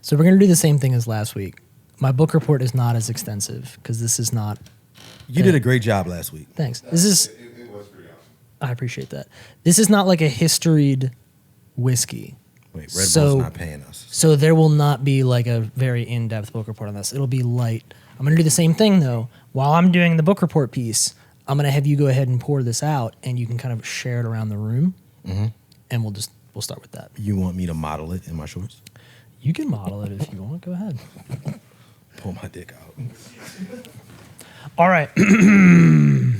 So we're going to do the same thing as last week. My book report is not as extensive because this is not. You did a great job last week. Thanks. This is. It was pretty awesome. I appreciate that. This is not like a historied whiskey. Wait, Red Bull's not paying us. So there will not be like a very in-depth book report on this. It'll be light. I'm going to do the same thing though. While I'm doing the book report piece, I'm going to have you go ahead and pour this out, and you can kind of share it around the room, and we'll start with that. You want me to model it in my shorts? You can model it if you want. Go ahead. Pull my dick out. All right.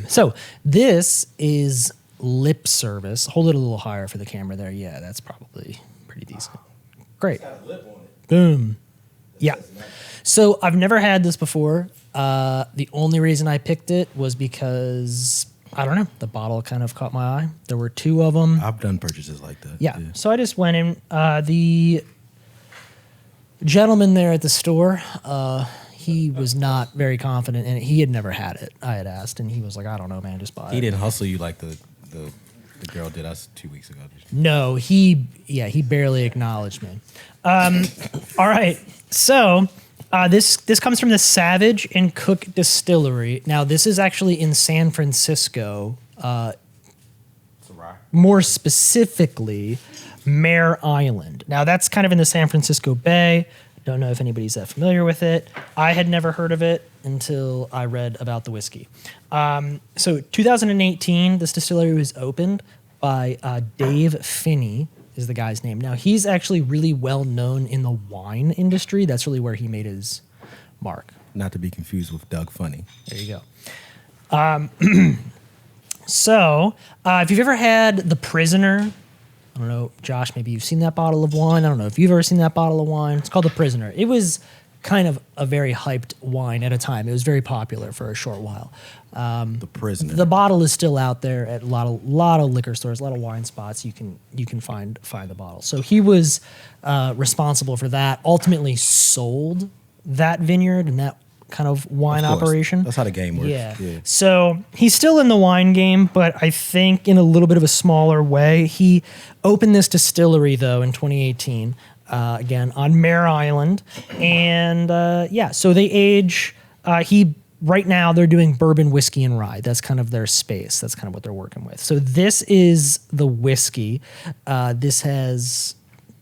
So this is lip service. Hold it a little higher for the camera there. Yeah, that's probably pretty decent. Great. It's got a lip on it. Boom. Yeah. So I've never had this before. The only reason I picked it was because, I don't know, the bottle kind of caught my eye. There were two of them. I've done purchases like that. Yeah. So I just went in. The gentleman there at the store, he was not very confident in it. He had never had it. I had asked, and he was like, I don't know, man, just buy it. He didn't hustle you like the girl did us 2 weeks ago. No, he barely acknowledged me. All right. So this comes from the Savage and Cook Distillery. Now, this is actually in San Francisco. More specifically, Mare Island. Now, that's kind of in the San Francisco Bay. Don't know if anybody's that familiar with it. I had never heard of it until I read about the whiskey. So 2018, this distillery was opened by Dave Phinney is the guy's name. Now, he's actually really well known in the wine industry. That's really where he made his mark. Not to be confused with Doug Funny. There you go. So, if you've ever had The Prisoner, I don't know, Josh, maybe you've seen that bottle of wine. I don't know if you've ever seen that bottle of wine. It's called The Prisoner. It was kind of a very hyped wine at a time. It was very popular for a short while. The Prisoner. The bottle is still out there at a lot of liquor stores, a lot of wine spots. You can find the bottle. So he was responsible for that. Ultimately, sold that vineyard and that kind of wine operation. That's how the game works. Yeah. So he's still in the wine game, but I think in a little bit of a smaller way. He opened this distillery though in 2018. Again, on Mare Island. And so they age, right now they're doing bourbon, whiskey, and rye. That's kind of their space. That's kind of what they're working with. So this is the whiskey. This has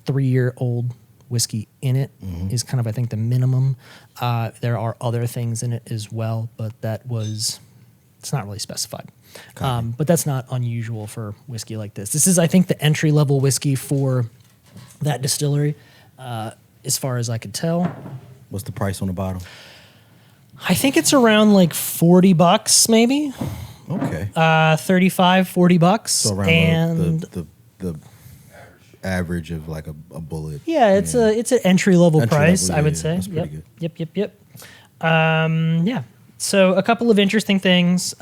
3-year-old whiskey in it, is kind of, I think, the minimum. There are other things in it as well, but it's not really specified. But that's not unusual for whiskey like this. This is, I think, the entry-level whiskey for that distillery, as far as I could tell. What's the price on the bottle? I think it's around like $40 maybe. Okay. $35-$40. So around the average of like a bullet. Yeah, it's an entry level price, I would say. That's pretty good. Yep. Yeah. So a couple of interesting things.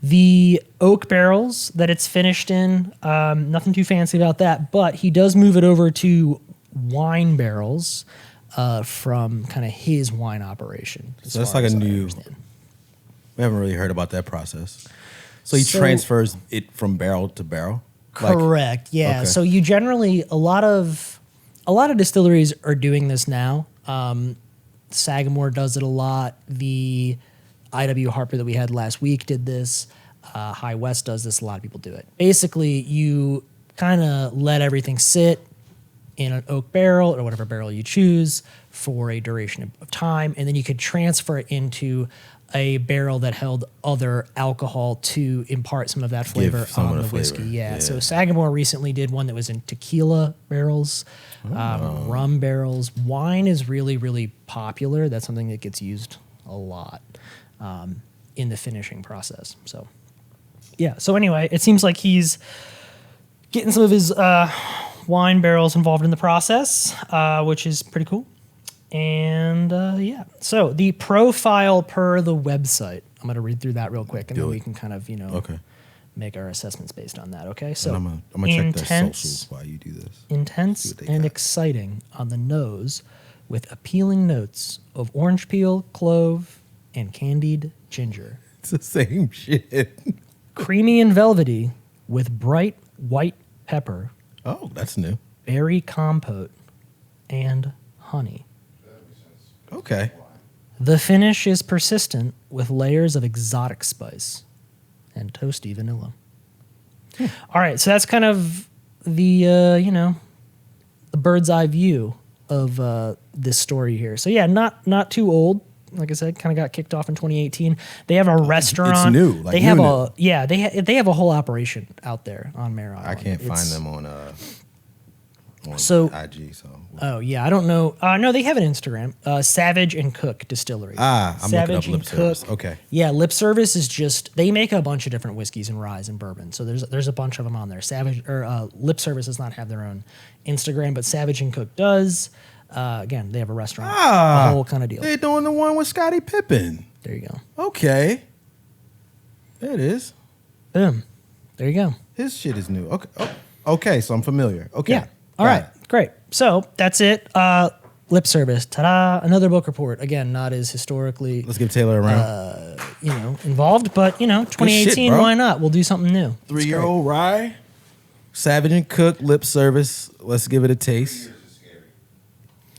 The oak barrels that it's finished in, nothing too fancy about that, but he does move it over to wine barrels from kind of his wine operation. So that's like a new. We haven't really heard about that process. So he transfers it from barrel to barrel. Correct. Yeah. Okay. So you generally a lot of distilleries are doing this now. Sagamore does it a lot. The IW Harper that we had last week did this. High West does this. A lot of people do it. Basically, you kind of let everything sit in an oak barrel or whatever barrel you choose for a duration of time, and then you could transfer it into a barrel that held other alcohol to impart some of that flavor on the whiskey. Yeah. So Sagamore recently did one that was in tequila barrels, rum barrels. Wine is really, really popular. That's something that gets used a lot in the finishing process. So, yeah. So anyway, it seems like he's getting some of his wine barrels involved in the process, which is pretty cool. And so the profile per the website, I'm going to read through that real quick, and then we can kind of, make our assessments based on that. Okay. So I'm going to check their socials while you do this. Intense and exciting on the nose with appealing notes of orange peel, clove, and candied ginger. It's the same shit. Creamy and velvety with bright white pepper. Oh, that's new. Berry compote and honey. Okay. The finish is persistent with layers of exotic spice and toasty vanilla. All right, so that's kind of the the bird's eye view of this story here. So yeah, not too old. Like I said, kind of got kicked off in 2018. They have a restaurant. It's new. Like they have they have a whole operation out there on Mare Island. I can't find them on so IG. So oh yeah, I don't know. No, they have an Instagram. Savage and Cook Distillery. I'm Savage looking up Lip and Cook. Service. Okay. Yeah, Lip Service is just they make a bunch of different whiskeys and ryes and bourbon. So there's a bunch of them on there. Savage or Lip Service does not have their own Instagram, but Savage and Cook does. Again, they have a restaurant, a whole kind of deal. They're doing the one with Scottie Pippen. There you go. Okay. There it is. Boom. There you go. His shit is new. Okay. Oh, okay, so I'm familiar. Okay. Yeah. All right. Great. So that's it. Lip Service. Ta-da. Another book report. Again, not as historically Let's give Taylor a round. involved, but 2018, shit, bro. why not? We'll do something new. 3-year-old rye. Savage and Cook, Lip Service. Let's give it a taste.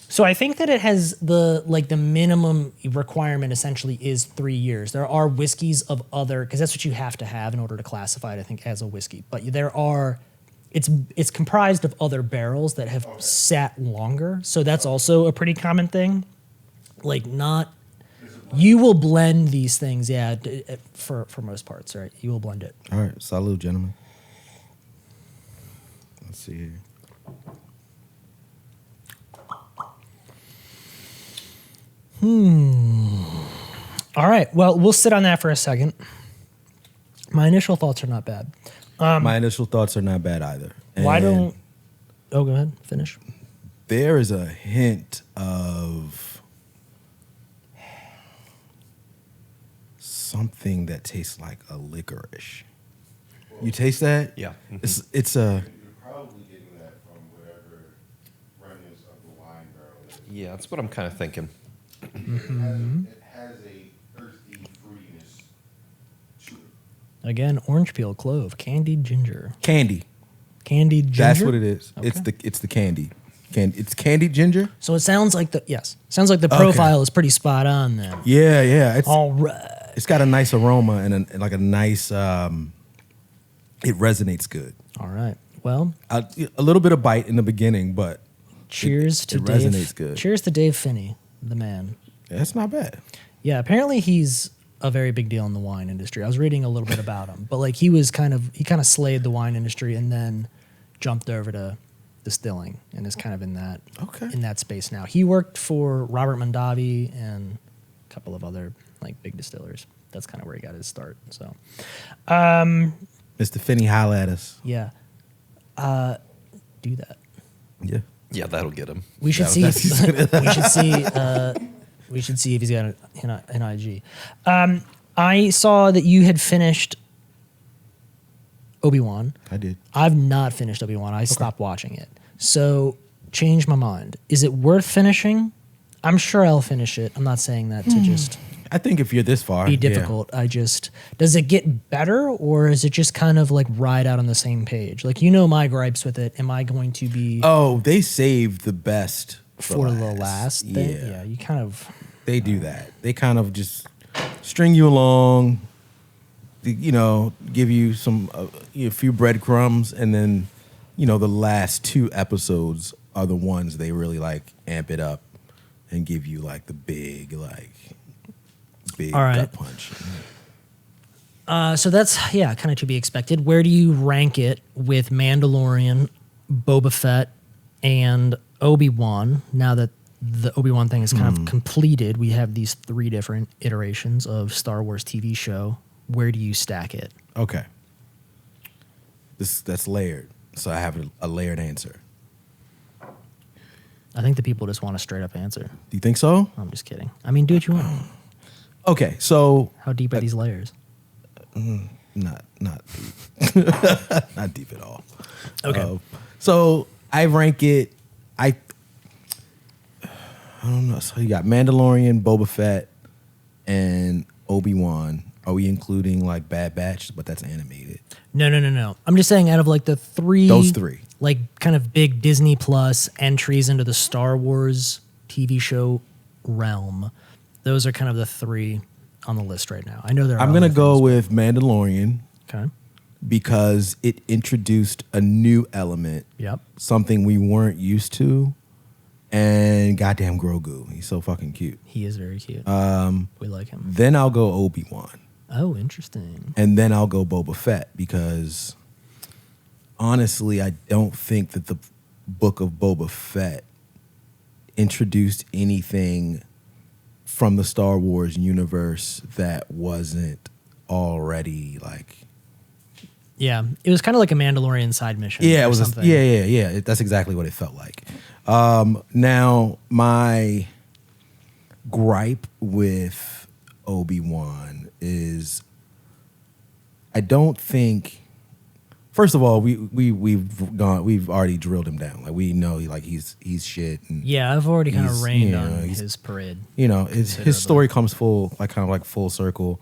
So I think that it has the minimum requirement essentially is 3 years. There are whiskeys of other, because that's what you have to have in order to classify it, I think, as a whiskey. But there are, it's comprised of other barrels that have sat longer. So that's also a pretty common thing. You will blend these things, yeah, for most parts, right? You will blend it. All right. Salud, gentlemen. Let's see here. All right. Well, we'll sit on that for a second. My initial thoughts are not bad. My initial thoughts are not bad either. Why And don't... Oh, go ahead. Finish. there is a hint of something that tastes like a licorice. You taste that? Yeah. It's a... You're probably getting that from whatever remnants of the wine barrel is. Yeah, that's what I'm kind of thinking. It has a earthy fruitiness to it. Again, orange peel, clove, candied ginger. Candy. Candied ginger? That's what it is. Okay. It's the candy. It's candied ginger? So it sounds like the profile is pretty spot on then. Yeah. All right. It's got a nice aroma and a nice... it resonates good. All right. Well, A little bit of bite in the beginning, but cheers to it Dave. resonates good. Cheers to Dave Phinney, the man. That's not bad. Yeah, apparently he's a very big deal in the wine industry. I was reading a little bit about him, but he kind of slayed the wine industry and then jumped over to distilling and is kind of in that space now. He worked for Robert Mondavi and a couple of other big distillers. That's kind of where he got his start. So, Mr. Phinney, holla at us. yeah, do that. Yeah. Yeah, that'll get him. We should see. We should see if he's got an IG. I saw that you had finished Obi-Wan. I did. I've not finished Obi-Wan. I stopped watching it. So changed my mind. Is it worth finishing? I'm sure I'll finish it. I'm not saying that to just I think if you're this far, be difficult. Does it get better or is it just kind of ride out on the same page? My gripes with it. Am I going to be Oh, they saved the best for the last thing? Yeah. Yeah, you kind of They do that. They kind of just string you along, give you some a few breadcrumbs, and then, the last 2 episodes are the ones they really amp it up and give you the big All right. gut punch. So that's kind of to be expected. Where do you rank it with Mandalorian, Boba Fett, and Obi-Wan? Now that the Obi-Wan thing is kind of completed, we have these 3 different iterations of Star Wars TV show. Where do you stack it? Okay. That's layered. So I have a layered answer. I think the people just want a straight up answer. Do you think so? I'm just kidding. I mean, do what you want. Okay, so How deep are these layers? not not deep at all. Okay. So I rank it. I don't know. So you got Mandalorian, Boba Fett, and Obi-Wan. Are we including Bad Batch? But that's animated. No. I'm just saying out of the 3... Those 3. Kind of big Disney Plus entries into the Star Wars TV show realm, those are kind of the three on the list right now. I know there are I'm gonna other go things, with Mandalorian okay. because it introduced a new element, Yep. something we weren't used to, and goddamn Grogu, he's so fucking cute. He is very cute. We like him. Then I'll go Obi-Wan, Oh, interesting. and then I'll go Boba Fett because honestly, I don't think that the book of Boba Fett introduced anything from the Star Wars universe that wasn't already like. Yeah, it was kind of like a Mandalorian side mission. Yeah, it or was. something. Yeah. That's exactly what it felt like. Now, my gripe with Obi-Wan is, I don't think. First of all, we've already drilled him down. Like we know, he's shit. And Yeah, I've already kind of he's, rained you know, on he's- his parade. his story comes kind of full circle.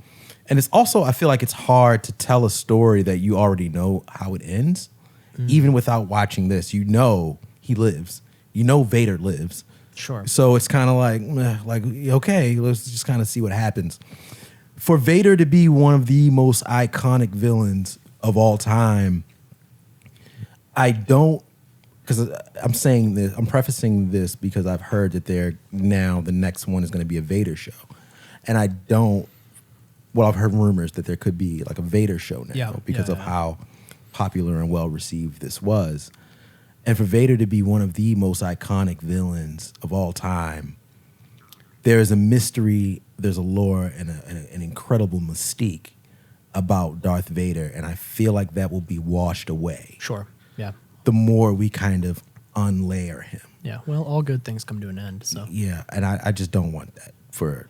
And it's also, I feel like it's hard to tell a story that you already know how it ends, even without watching this. You know he lives. You know Vader lives. Sure. So it's kind of like, okay, let's just kind of see what happens. For Vader to be one of the most iconic villains of all time, I don't, because I'm saying this, I'm prefacing this because I've heard that the next one is going to be a Vader show. And I don't, well, I've heard rumors that there could be like a Vader show now because of how popular and well received this was. And for Vader to be one of the most iconic villains of all time, there's a mystery, there's a lore, and an incredible mystique about Darth Vader. And I feel like that will be washed away Sure. Yeah. the more we kind of unlayer him. Yeah. Well, all good things come to an end. So Yeah, and I just don't want that for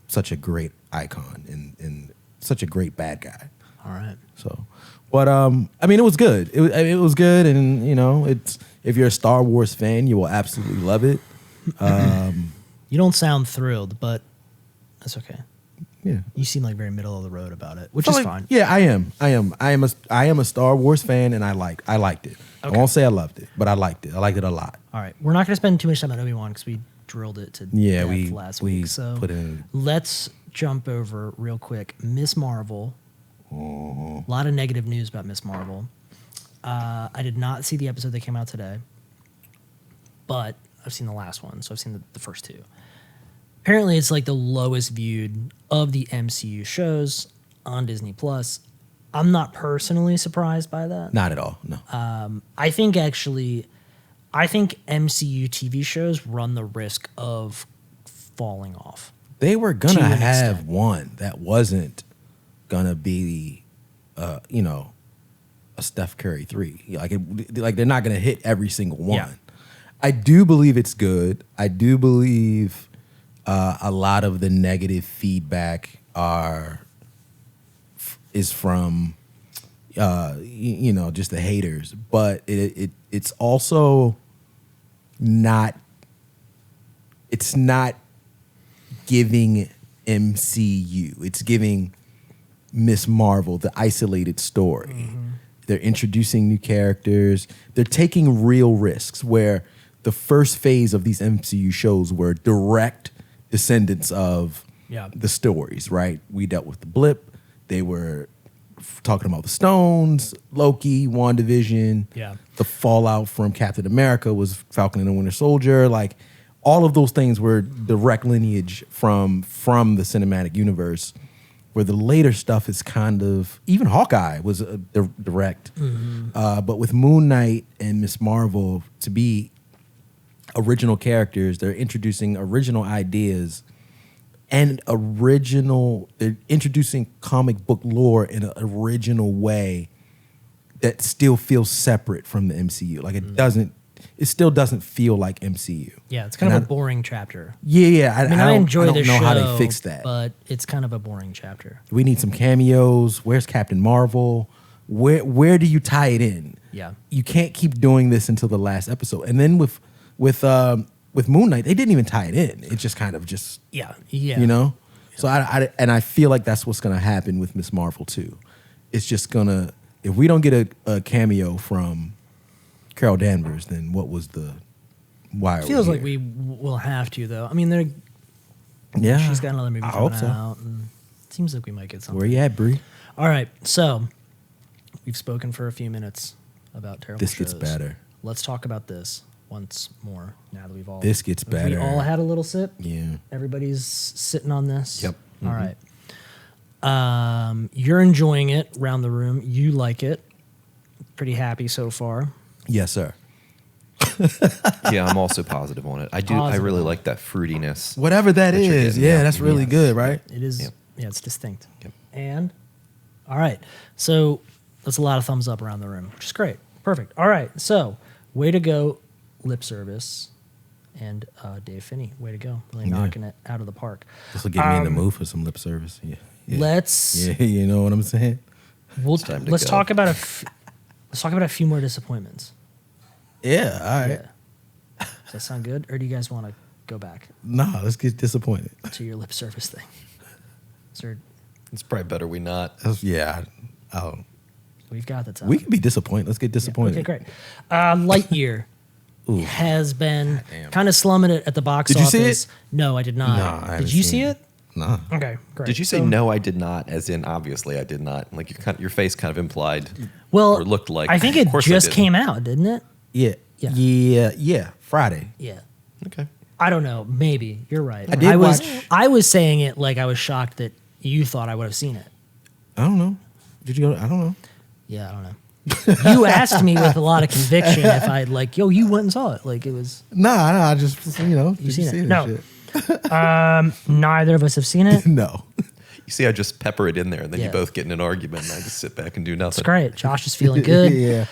such a great icon and such a great bad guy. all right. So, but I mean, it was good. It was good, and it's, if you're a Star Wars fan, you will absolutely love it. You don't sound thrilled, but that's okay. Yeah, You seem like very middle of the road about it, which So, is like, fine. Yeah, I am a Star Wars fan, and I liked it. Okay. I won't say I loved it, but I liked it. I liked it a lot. All right. We're not going to spend too much time on Obi-Wan because we drilled it to Yeah, death last week. So put in. let's jump over real quick. Miss Marvel. A lot of negative news about Miss Marvel. I did not see the episode that came out today, but I've seen the last one, so I've seen the first two. Apparently, it's like the lowest viewed of the MCU shows on Disney Plus. I'm not personally surprised by that. Not at all. No. I think MCU TV shows run the risk of falling off. They were to gonna an have extent. one that wasn't gonna be, a Steph Curry 3. Like they're not gonna hit every single one. Yeah. I do believe it's good. I do believe a lot of the negative feedback is from just the haters, but it's also not. It's not giving MCU. It's giving Miss Marvel the isolated story. Mm-hmm. They're introducing new characters. They're taking real risks where the first phase of these MCU shows were direct descendants of the stories, right? We dealt with the blip. They were talking about the Stones, Loki, WandaVision. Yeah. The fallout from Captain America was Falcon and the Winter Soldier. Like, all of those things were direct lineage from the cinematic universe, where the later stuff is kind of, even Hawkeye was direct. But with Moon Knight and Miss Marvel to be original characters, they're introducing original ideas and they're introducing comic book lore in an original way that still feels separate from the MCU. Like it still doesn't feel like MCU. Yeah, it's kind of a boring chapter. Yeah. I mean, I enjoy don't the know show, how they fix that. but it's kind of a boring chapter. We need some cameos. Where's Captain Marvel? Where do you tie it in? Yeah. You can't keep doing this until the last episode. And then with Moon Knight, they didn't even tie it in. It just kind of Yeah. So I feel like that's what's gonna happen with Miss Marvel too. It's just gonna, if we don't get a cameo from Carol Danvers, then what was the why are Feels we like here? we will have to, though. I mean, Yeah, she's got another movie I coming hope so. out, and it seems like we might get something. Where you at, Bree? All right, so we've spoken for a few minutes about terrible This shows. gets better. Let's talk about this once more. Now that we've all This gets We better. all had a little sip. Yeah. Everybody's sitting on this. Yep. All right. You're enjoying it around the room. You like it. Pretty happy so far. Yes, sir. Yeah, I'm also positive on it. I Positive really on like that fruitiness. Whatever that That you're is, getting, yeah, yeah. that's really Yes. good, right? It is. Yep. Yeah, it's distinct. Yep. And all right, so that's a lot of thumbs up around the room, which is great. Perfect. All right, so way to go, lip service, and Dave Phinney, way to go, really Yeah. knocking it out of the park. This will get me in the mood for some lip service. Yeah. Yeah. Let's Yeah, you know what I'm saying? time to let's go. talk about let's talk about a few more disappointments. Yeah, all right. Yeah. Does that sound good, or do you guys want to go back Nah, let's get disappointed. to your lip service thing? Is there, It's probably better we not. Yeah, we've got the time. we can be disappointed. Let's get disappointed. Okay, great. Lightyear Ooh. has been Damn. kind of slumming it at the box Did you office. see it? No, I did not. No, I haven't did you seen see it. it? Nah. Okay, great. Did you say So- no? I did not. As in, obviously, I did not. Like your face kind of implied. Well, or looked like. I think Of it course I just didn't. came out, didn't it? Yeah. Yeah. Yeah. Friday. Yeah. Okay. I don't know. Maybe you're right. I did was. watch- I was saying it like I was shocked that you thought I would have seen it. I don't know. Did you go? I don't know. Yeah, I don't know. You asked me with a lot of conviction if I'd like, yo, you went and saw it. Like it was. Nah, I just did seen it? see No. shit? Neither of us have seen it. No. You see, I just pepper it in there, and then Yeah. you both get in an argument, and I just sit back and do nothing. It's great. Josh is feeling good. Yeah.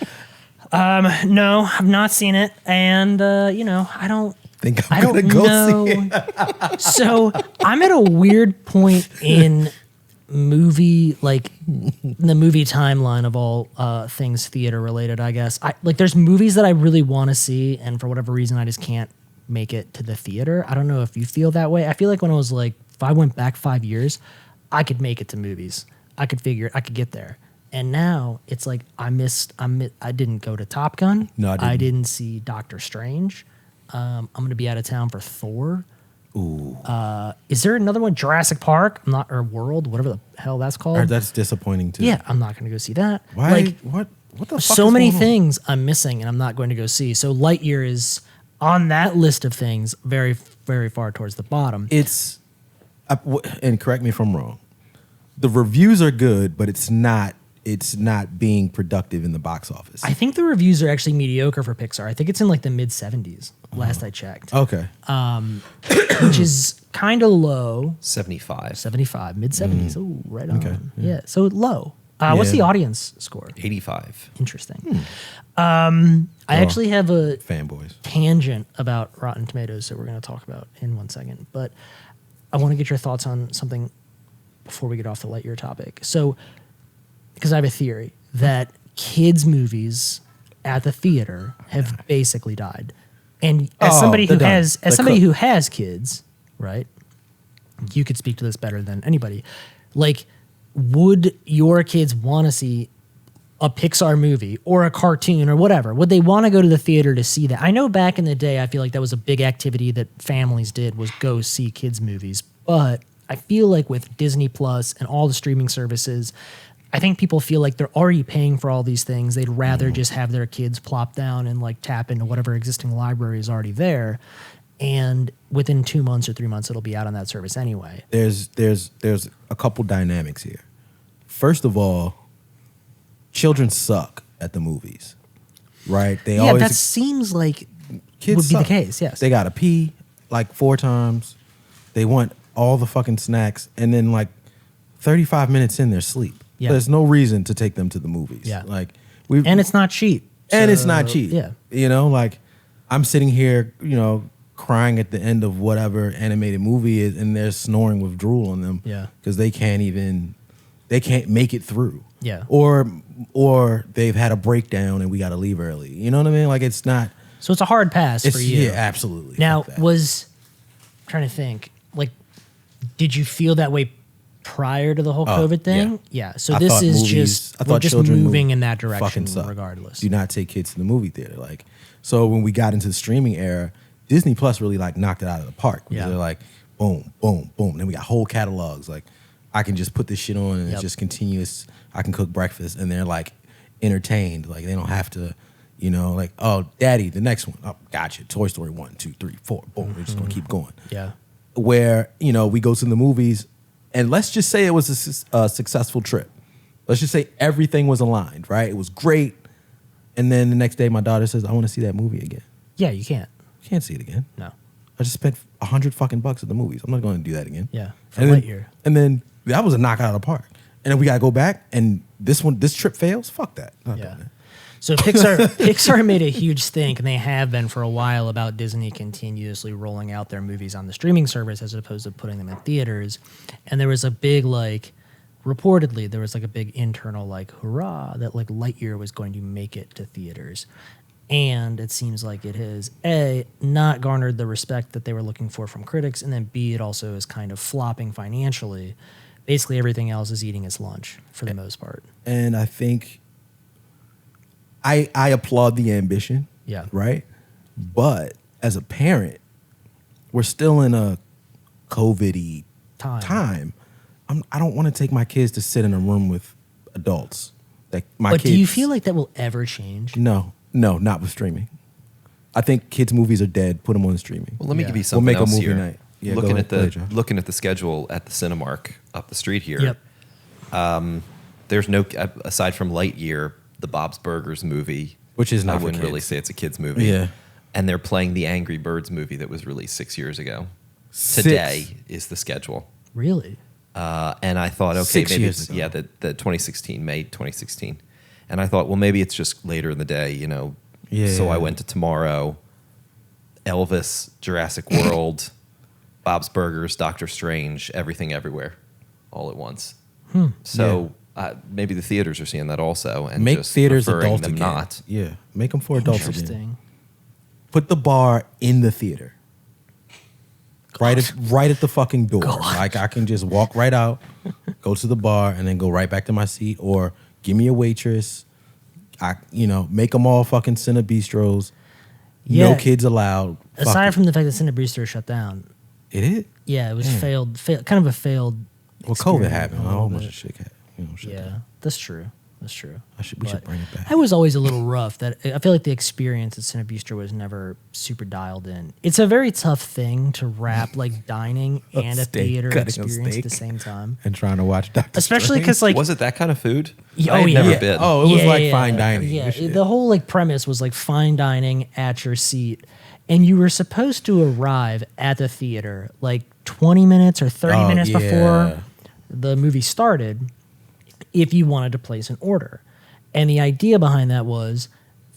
No, I've not seen it, and I don't. Think I I'm gonna don't go know. see it. So I'm at a weird point in movie, like the movie timeline of all things theater related. I guess there's movies that I really want to see, and for whatever reason, I just can't make it to the theater. I don't know if you feel that way. I feel like when I was like, if I went back 5 years, I could make it to movies. I could get there. And now it's like I didn't go to Top Gun. No, I didn't. I didn't see Doctor Strange. I'm going to be out of town for Thor. Ooh. Is there another one? Jurassic Park? Or World, whatever the hell that's called. That's disappointing too. Yeah, I'm not going to go see that. Why? Like, What the fuck? so is many going on? things I'm missing, and I'm not going to go see. So Lightyear is on that list of things, very, very far towards the bottom. It's, and correct me if I'm wrong. The reviews are good, but it's not being productive in the box office. I think the reviews are actually mediocre for Pixar. I think it's in like the mid 70s. Last I checked, Okay. which is kind of low. 75, 75, mid 70s. Oh, right on. Okay, Yeah. So low. What's Yeah. the audience score? 85. Interesting. I actually have a Fanboys. tangent about Rotten Tomatoes that we're going to talk about in 1 second, but I want to get your thoughts on something before we get off the Lightyear topic. So, because I have a theory that kids' movies at the theater have basically died, and as Oh, somebody they're who done. has They're somebody cooked. who has kids, right? You could speak to this better than anybody. Like, would your kids want to see a Pixar movie or a cartoon or whatever? Would they want to go to the theater to see that? I know back in the day, I feel like that was a big activity that families did, was go see kids' movies. But I feel like with Disney Plus and all the streaming services, I think people feel like they're already paying for all these things. They'd rather just have their kids plop down and like tap into whatever existing library is already there. And within 2 months or 3 months, it'll be out on that service anyway. There's a couple dynamics here. First of all, children suck at the movies, right? They Yeah, always that seems like kids would be the suck. case, yes. They gotta pee like 4 times. They want all the fucking snacks, and then like 35 minutes in, they're asleep. Yeah. There's no reason to take them to the movies. Yeah. Like we And it's not cheap. and it's So, not cheap. Yeah. Like I'm sitting here, crying at the end of whatever animated movie is, and they're snoring with drool on them. Yeah. Because they can't make it through. Yeah. Or they've had a breakdown and we got to leave early. You know what I mean? Like it's not. So it's a hard pass for you. Yeah, absolutely. Now, Fuck that. I'm trying to think, like, did you feel that way prior to the whole COVID thing? Yeah. So I this thought is movies- I we're thought just children moving mov- in that fucking direction suck. regardless. Do not take kids to the movie theater. Like, so when we got into the streaming era, Disney Plus really like knocked it out of the park. Yeah. They're like, boom, boom, boom. Then we got whole catalogs. Like, I can just put this shit on and it's just continuous. I can cook breakfast and they're like entertained. Like, they don't have to, you know, like, oh, daddy, the next one. Oh, gotcha. Toy Story 1, 2, 3, 4. Boom. We're just going to keep going. Yeah. Where, you know, we go to the movies and let's just say it was a successful trip. Let's just say everything was aligned, right? It was great. And then the next day my daughter says, I want to see that movie again. Yeah, you can't. You can't see it again. No. I just spent $100 at the movies. I'm not going to do that again. Yeah. For And Lightyear. then that was a knockout out of the park. And then we got to go back and this trip fails? Fuck that. Not Yeah. doing that. So Pixar made a huge stink, and they have been for a while, about Disney continuously rolling out their movies on the streaming service as opposed to putting them in theaters. And there was a big, like, reportedly, there was like a big internal, like, hurrah that like Lightyear was going to make it to theaters. And it seems like it has, A, not garnered the respect that they were looking for from critics, and then B, it also is kind of flopping financially. Basically, everything else is eating its lunch for the most part. And I think I applaud the ambition. Yeah. Right? But as a parent, we're still in a COVID-y time. I don't want to take my kids to sit in a room with adults. Like my But kids. do you feel like that will ever change? No, not with streaming. I think kids' movies are dead. Put them on streaming. Well, let me Yeah. give you We'll something make a else movie here. night. Yeah, looking go at ahead, John. looking at the schedule at the Cinemark up the street here. Yep. There's no, aside from Lightyear, the Bob's Burgers movie, Which is not I for wouldn't really kids. say it's a kids movie. Yeah. And they're playing the Angry Birds movie that was released 6 years ago. 6. Today is the schedule. Really? And I thought, okay, 6 maybe years it's, ago. yeah, the 2016, May 2016. And I thought, well, maybe it's just later in the day, you know. Yeah. So I went to Tomorrow, Elvis, Jurassic World, Bob's Burgers, Doctor Strange, Everything Everywhere, all at once. So maybe the theaters are seeing that also, and Make just theaters preferring adult them again. not. Yeah, make them for adults again. Interesting. Put the bar in the theater. Right at the fucking door. Like I can just walk right out, go to the bar, and then go right back to my seat. Or give me a waitress. Make them all fucking Cine Bistros. Yeah. No kids allowed. Fuck Aside it. from the fact that Cine Bistro shut down, It is. yeah, it was Damn. failed, kind of a failed. Well, COVID experiment happened. A little whole bunch bit. of shit happened. Shut Yeah, down. that's true. That's true. We should But bring it back. I was always a little rough. That I feel like the experience at Cine Bistro was never super dialed in. It's a very tough thing to wrap like dining A and a steak, theater cutting a experience at the steak. same time. And trying to watch Doctor Especially because like Was it that kind of food? Yeah, I oh, had yeah. never Yeah. been. Oh, it was like yeah, fine dining. Yeah, and shit. the whole like premise was like fine dining at your seat, and you were supposed to arrive at the theater like 20 minutes or 30 minutes yeah. before the movie started if you wanted to place an order. And the idea behind that was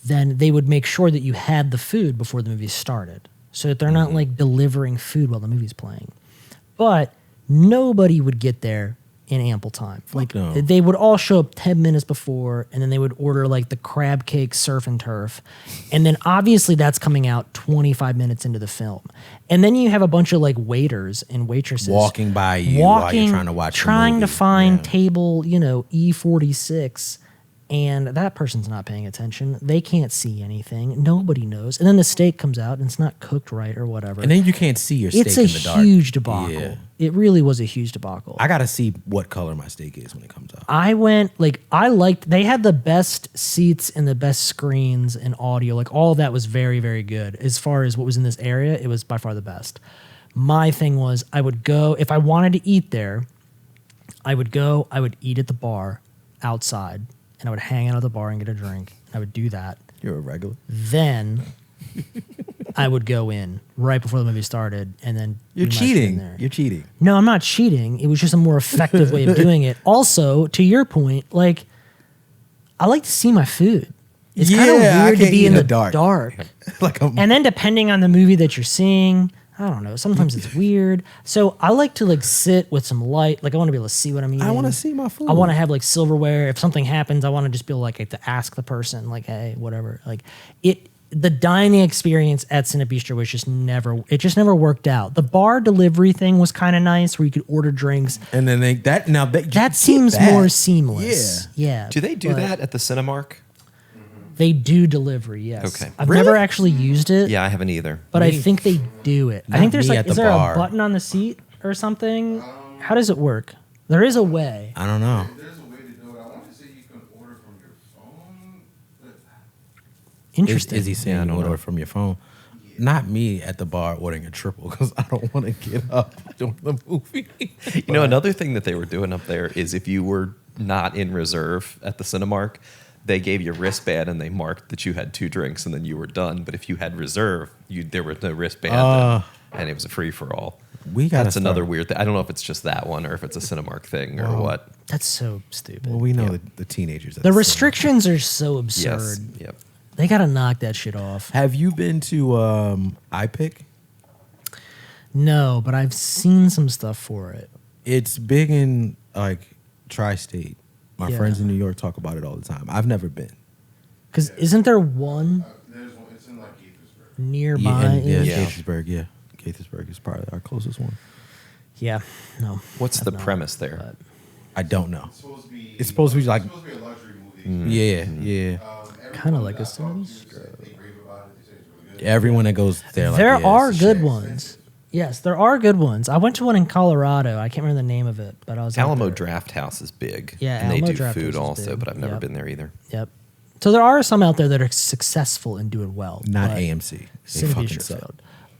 then they would make sure that you had the food before the movie started, so that they're not like delivering food while the movie's playing. But nobody would get there in ample time. Like no. they would all show up 10 minutes before, and then they would order like the crab cake surf and turf. And then obviously that's coming out 25 minutes into the film. And then you have a bunch of like waiters and waitresses Walking by you while you're trying to watch the trying to movie. find Yeah. table, E46. And that person's not paying attention. They can't see anything. Nobody knows. And then the steak comes out and it's not cooked right or whatever. And then you can't see your steak It's in a the dark. huge debacle. Yeah. It really was a huge debacle. I gotta see what color my steak is when it comes out. They had the best seats and the best screens and audio. Like all of that was very, very good. As far as what was in this area, it was by far the best. My thing was I would go, if I wanted to eat there, I would eat at the bar outside, and I would hang out at the bar and get a drink. I would do that. You're a regular. Then I would go in right before the movie started, and then You're do my shit in cheating. there. You're cheating. No, I'm not cheating. It was just a more effective way of doing it. Also, to your point, like I like to see my food. It's kind of Yeah, I weird to can't be eat in in the the dark. dark. Like I'm, And then depending on the movie that you're seeing, I don't know. Sometimes it's weird. So I like to like sit with some light. Like I want to be able to see what I'm eating. I want to see my food. I want to have like silverware. If something happens, I want to just be like to ask the person, like, hey, whatever. Like the dining experience at Cine Bistro was just never worked out. The bar delivery thing was kind of nice, where you could order drinks. And then That seems more seamless. Yeah. Do they do but that at the Cinemark? They do delivery, yes. Okay. I've Really? never actually used it, Yeah, I haven't either. but I Me- think they do it. I Not think there's me like, at is the there bar. a button on the seat or something? How does it work? There is a way. I don't know. There's a way to do it. I want to say you can order from your phone. But Interesting. Is he saying Yeah, I you don't order know. it from your phone? Not me at the bar ordering a triple because I don't want to get up during the movie. You know, another thing that they were doing up there is if you were not in reserve at the Cinemark, they gave you a wristband and they marked that you had 2 drinks and then you were done. But if you had reserve, there was no wristband and it was a free for all. We got That's another weird thing. I don't know if it's just that one or if it's a Cinemark thing or what. That's so stupid. Well, we know Yeah. the teenagers. At the cinema. restrictions are so absurd. Yes. Yep. They got to knock that shit off. Have you been to iPic? No, but I've seen some stuff for it. It's big in like tri-state. My Yeah. friends in New York talk about it all the time. I've never been. Because isn't there one there's one. It's in like Gaithersburg. nearby? Yeah, Yeah. Gaithersburg. Yeah, Gaithersburg is probably our closest one. Yeah, no. What's I've the not, premise there? but- I don't know. It's supposed to be. It's supposed to be like- It's supposed to be a luxury movie. Yeah, yeah. Kinda Everyone like that a I've talked cinemas? to said they rave about it. They say it's really good. Everyone that goes there, like, There yeah, are it's good shit. ones. Yes, there are good ones. I went to one in Colorado. I can't remember the name of it, but I was out Alamo there. Draft House is big. Yeah, and they Alamo do Draft food House is also, big. but I've never Yep. been there either. Yep. So there are some out there that are successful in doing well. Not but AMC. They Cineplex fucking sure suck.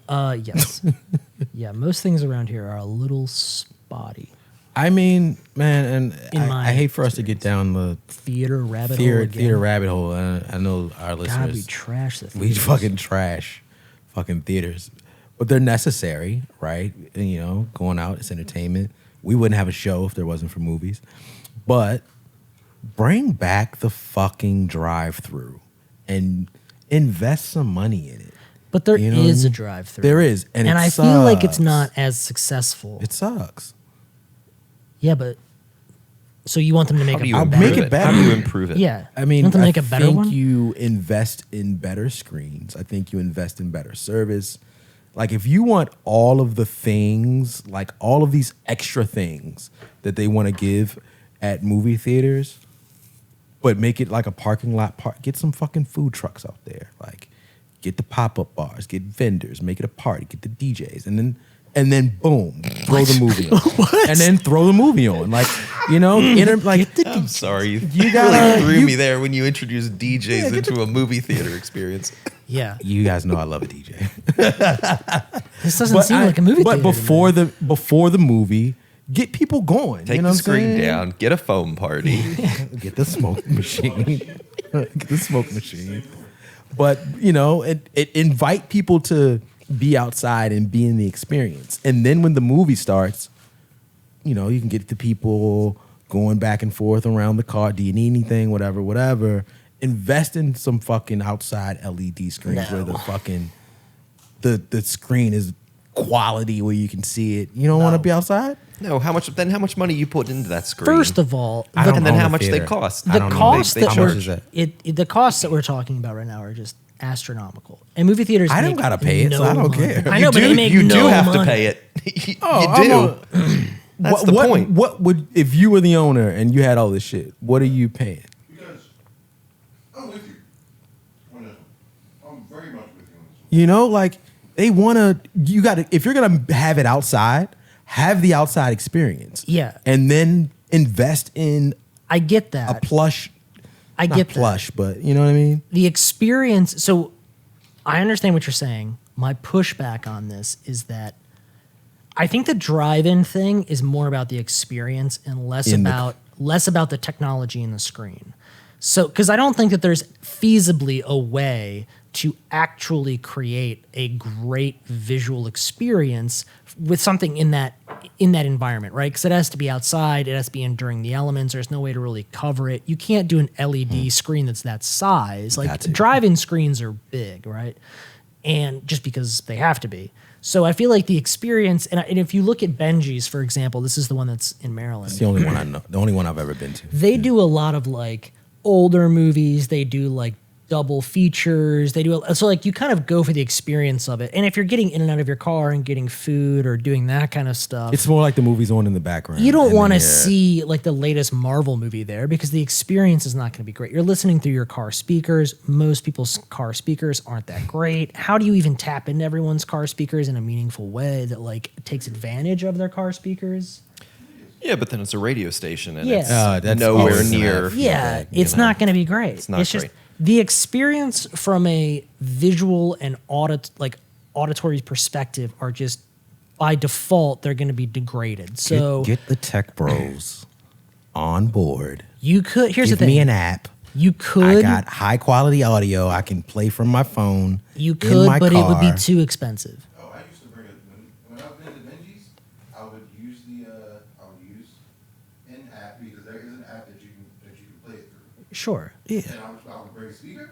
failed. Yes. Yeah, most things around here are a little spotty. I mean, man, and In my I hate for us to get down the Theater rabbit hole again. theater rabbit hole. I know our God, we listeners, trash the we theaters. fucking trash fucking theaters, but they're necessary, right? And, you know, going out, it's entertainment. We wouldn't have a show if there wasn't for movies. But bring back the fucking drive-through and invest some money in it. But there You know what I is a mean? drive-through. There is, and it I feel like it's sucks. not as successful. It sucks. Yeah, but so you want them to make How do a you I'll better? make it better. How do you improve it? Yeah, I you mean, want them to I make a better think one. you invest in better screens. I think you invest in better service. Like if you want all of the things, like all of these extra things that they want to give at movie theaters, but make it like a parking lot park. Get some fucking food trucks out there. Like get the pop-up bars, get vendors, make it a party, get the DJs, and then boom, throw the movie on. And then throw the movie on. Like, you know, I'm sorry. You gotta- really threw you- me there when you introduced DJs into a movie theater experience. Yeah, you guys know I love a DJ. this doesn't seem like a movie. But theater to me. before the movie, get people going. Take you know the what I'm screen saying? down. Get a foam party. Get the smoke machine. Get the smoke machine. But you know, it invite people to be outside and be in the experience. And then when the movie starts, you know, you can get the people going back and forth around the car. Do you need anything? Whatever. Invest in some fucking outside LED screens where the fucking the screen is quality where you can see it. You don't want to be outside? No, how much money you put into that screen? First of all, I don't and then own how a much they theater. cost? I the don't know. costs They that How we're much is that? the costs that we're talking about right now are just astronomical. And movie theaters, I don't make gotta pay it, so no I don't money. care. I know, but they make you no do have money. to pay it. you I'm do. That's the point. What would if you were the owner and you had all this shit? What are you paying? Because I'm with you on this one. I'm very much with you on this one. You know, like they want to. You got to if you're gonna have it outside, have the outside experience. Yeah. and then invest in I get a that. plush. I Not get that. plush, but you know what I mean. The experience. So I understand what you're saying. My pushback on this is that I think the drive-in thing is more about the experience and less about the technology in the screen. So, because I don't think that there's feasibly a way to actually create a great visual experience with something in that environment, right? Because it has to be outside, it has to be in during the elements. There's no way to really cover it. You can't do an LED screen that's that size. Like Got to. drive-in screens are big, right? And just because they have to be. So I feel like the experience, and if you look at Benji's, for example, this is the one that's in Maryland. It's the only one I know. The only one I've ever been to. They do a lot of like older movies. They do like double features. They do so like you kind of go for the experience of it. And if you're getting in and out of your car and getting food or doing that kind of stuff, It's more like the movie's on in the background. you don't And want to then, see like the latest Marvel movie there because the experience is not going to be great. You're listening through your car speakers. Most people's car speakers aren't that great. How do you even tap into everyone's car speakers in a meaningful way that like takes advantage of their car speakers? Yeah, but then it's a radio station and Yeah. it's That's nowhere always an near. F. Yeah, you it's know. not going to be great. It's not just great. the experience from a visual and auditory perspective are just by default they're going to be degraded. So get the tech bros on board. you could here's Give the thing. me an app. You I could got high quality audio. I can play from my phone. you in could my but it would be car. too expensive. Oh, I used to bring it when I've been to Benji's. I would use an app because there is an app that you can play it through. Sure. Yeah. And I would bring a speaker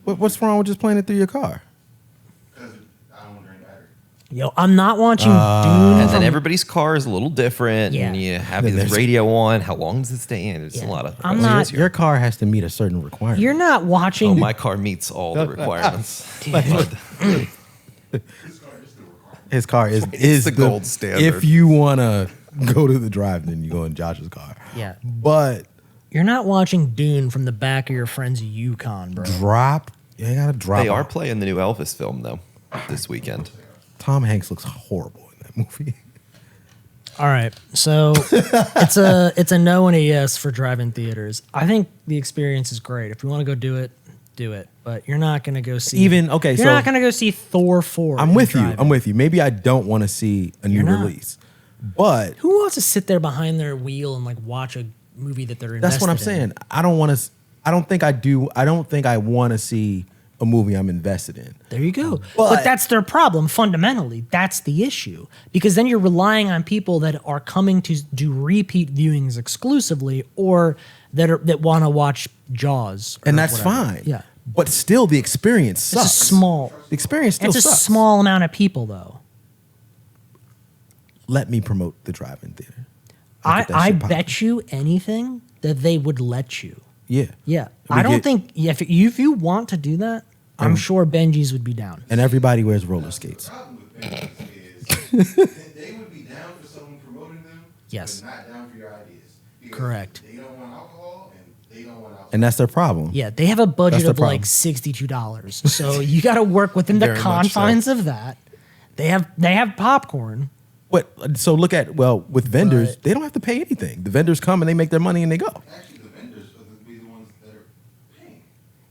What's wrong with just playing it through your car? because I don't want to drain battery. Yo, I'm not watching Dune. And then from- everybody's car is a little different, and Yeah. you have Then the there's- radio on. How long does it stay in? It's Yeah. a lot of. I'm it's not- easier. Your car has to meet a certain requirement. You're not watching. Oh, my car meets all the requirements. But His car is the gold standard. If you want to go to the drive, then you go in Josh's car. Yeah. But You're not watching Dune from the back of your friend's Yukon, bro. drop. You gotta drop. they are it. playing the new Elvis film though this weekend. Tom Hanks looks horrible in that movie. All right, so it's a no and a yes for drive-in theaters. I think the experience is great. If you want to go do it. But you're not going to go see You're so not going to go see Thor 4. I'm in with you. drive-in. I'm with you. Maybe I don't want to see a new You're not. release, but Who wants to sit there behind their wheel and like watch a movie that they're invested that's what I'm in? saying. I don't want to. I don't think I do. I don't think I want to see a movie I'm invested in. There you go. But- But that's their problem fundamentally. That's the issue. Because then you're relying on people that are coming to do repeat viewings exclusively or that want to watch Jaws. or And that's whatever. fine. Yeah. But still, the experience It's sucks. a small The experience still it's a sucks. small amount of people though. Let me promote the drive-in theater. I'll get that I shit popping. bet you anything that they would let you. Yeah. Yeah. We I don't get- think if you want to do that, I'm sure Benji's would be down. And everybody wears roller skates. The problem with Benji's is they would be down for someone promoting them, Yes. but not down for your ideas. Because Correct. They don't want alcohol and they don't want alcohol. And that's their problem. Yeah, they have a budget That's the of like problem. $62. So you got to work within the Very much so. confines of that. They have popcorn. But so look at with vendors, But- they don't have to pay anything. The vendors come and they make their money and they go. Actually, the vendors are the ones that are paying.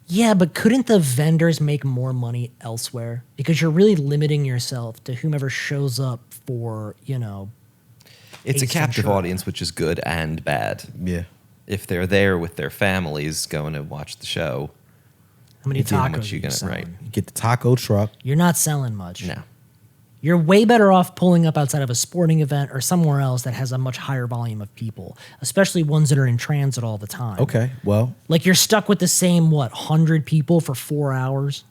Yeah, but couldn't the vendors make more money elsewhere? Because you're really limiting yourself to whomever shows up for, It's a Ace captive Ventura. audience, which is good and bad. Yeah. If they're there with their families going to watch the show, how many How tacos much are you you gonna- selling. right. You get the taco truck. You're not selling much. no. You're way better off pulling up outside of a sporting event or somewhere else that has a much higher volume of people, especially ones that are in transit all the time. Okay. Well, Like you're stuck with the same 100 people for 4 hours.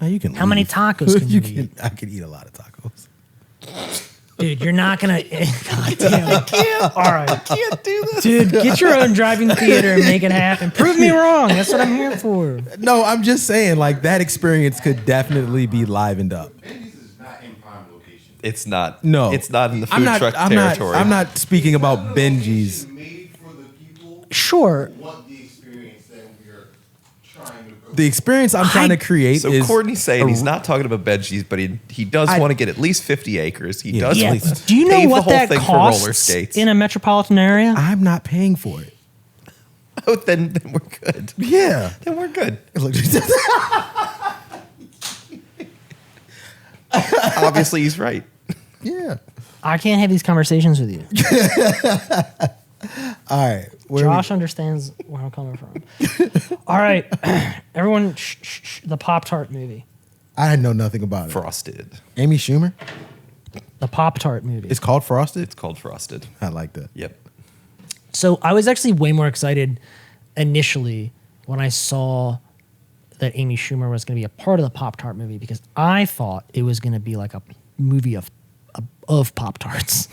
you can. How many leave. tacos can you eat? I can eat a lot of tacos. Dude, you're not gonna. God damn it! All right, can't do this, dude. Get your own driving theater and make it happen. Prove me wrong. That's what I'm here for. No, I'm just saying, like that experience could definitely be livened up. Benji's is not in prime location. It's not. No, It's not in the food I'm not, truck I'm territory. Not, I'm not speaking about It's Benji's. made for the people Sure. who want the experience that we're trying to. The experience I'm trying to create So is Courtney's saying a- he's not talking about Benji's, but he does I- want to get at least 50 acres. He Yeah. does. Yeah. want to Do you know pave the what whole that thing for roller costs skates? in a metropolitan area? I'm not paying for it. Oh, then we're good. Yeah. Then we're good. Obviously, he's right. Yeah. I can't have these conversations with you. All right. Where Josh understands where I'm coming from. All right, everyone. The Pop-Tart movie. I know nothing about it. Frosted. Amy Schumer. The Pop-Tart movie. It's called Frosted. It's called Frosted. I like that. Yep. So I was actually way more excited initially when I saw that Amy Schumer was going to be a part of the Pop-Tart movie because I thought it was going to be like a movie of Pop-Tarts.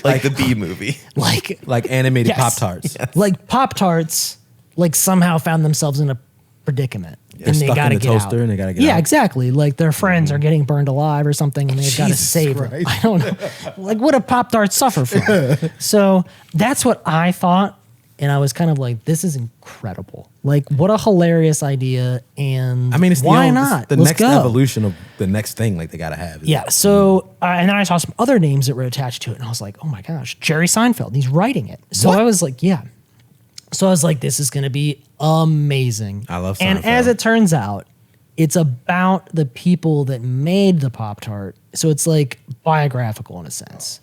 Like the B movie. like Like animated Yes. Pop Tarts. like Pop-Tarts like somehow found themselves in a predicament. They're And they stuck got to in the get toaster out. and they gotta get Yeah, out. exactly. Like their friends are getting burned alive or something, and they've got to Jesus save them. Christ. I don't know. Like, what do Pop-Tarts suffer from? So that's what I thought, and I was kind of like, "This is incredible! Like, what a hilarious idea!" And I mean, it's why the, not? the Let's next go. evolution of the next thing. Like they gotta have. Yeah. So, and then I saw some other names that were attached to it, and I was like, "Oh my gosh, Jerry Seinfeld! He's writing it." So What? I was like, "Yeah." So I was like, "This is going to be amazing." I love And Seinfeld. as it turns out, it's about the people that made the Pop-Tart. So it's like biographical in a sense.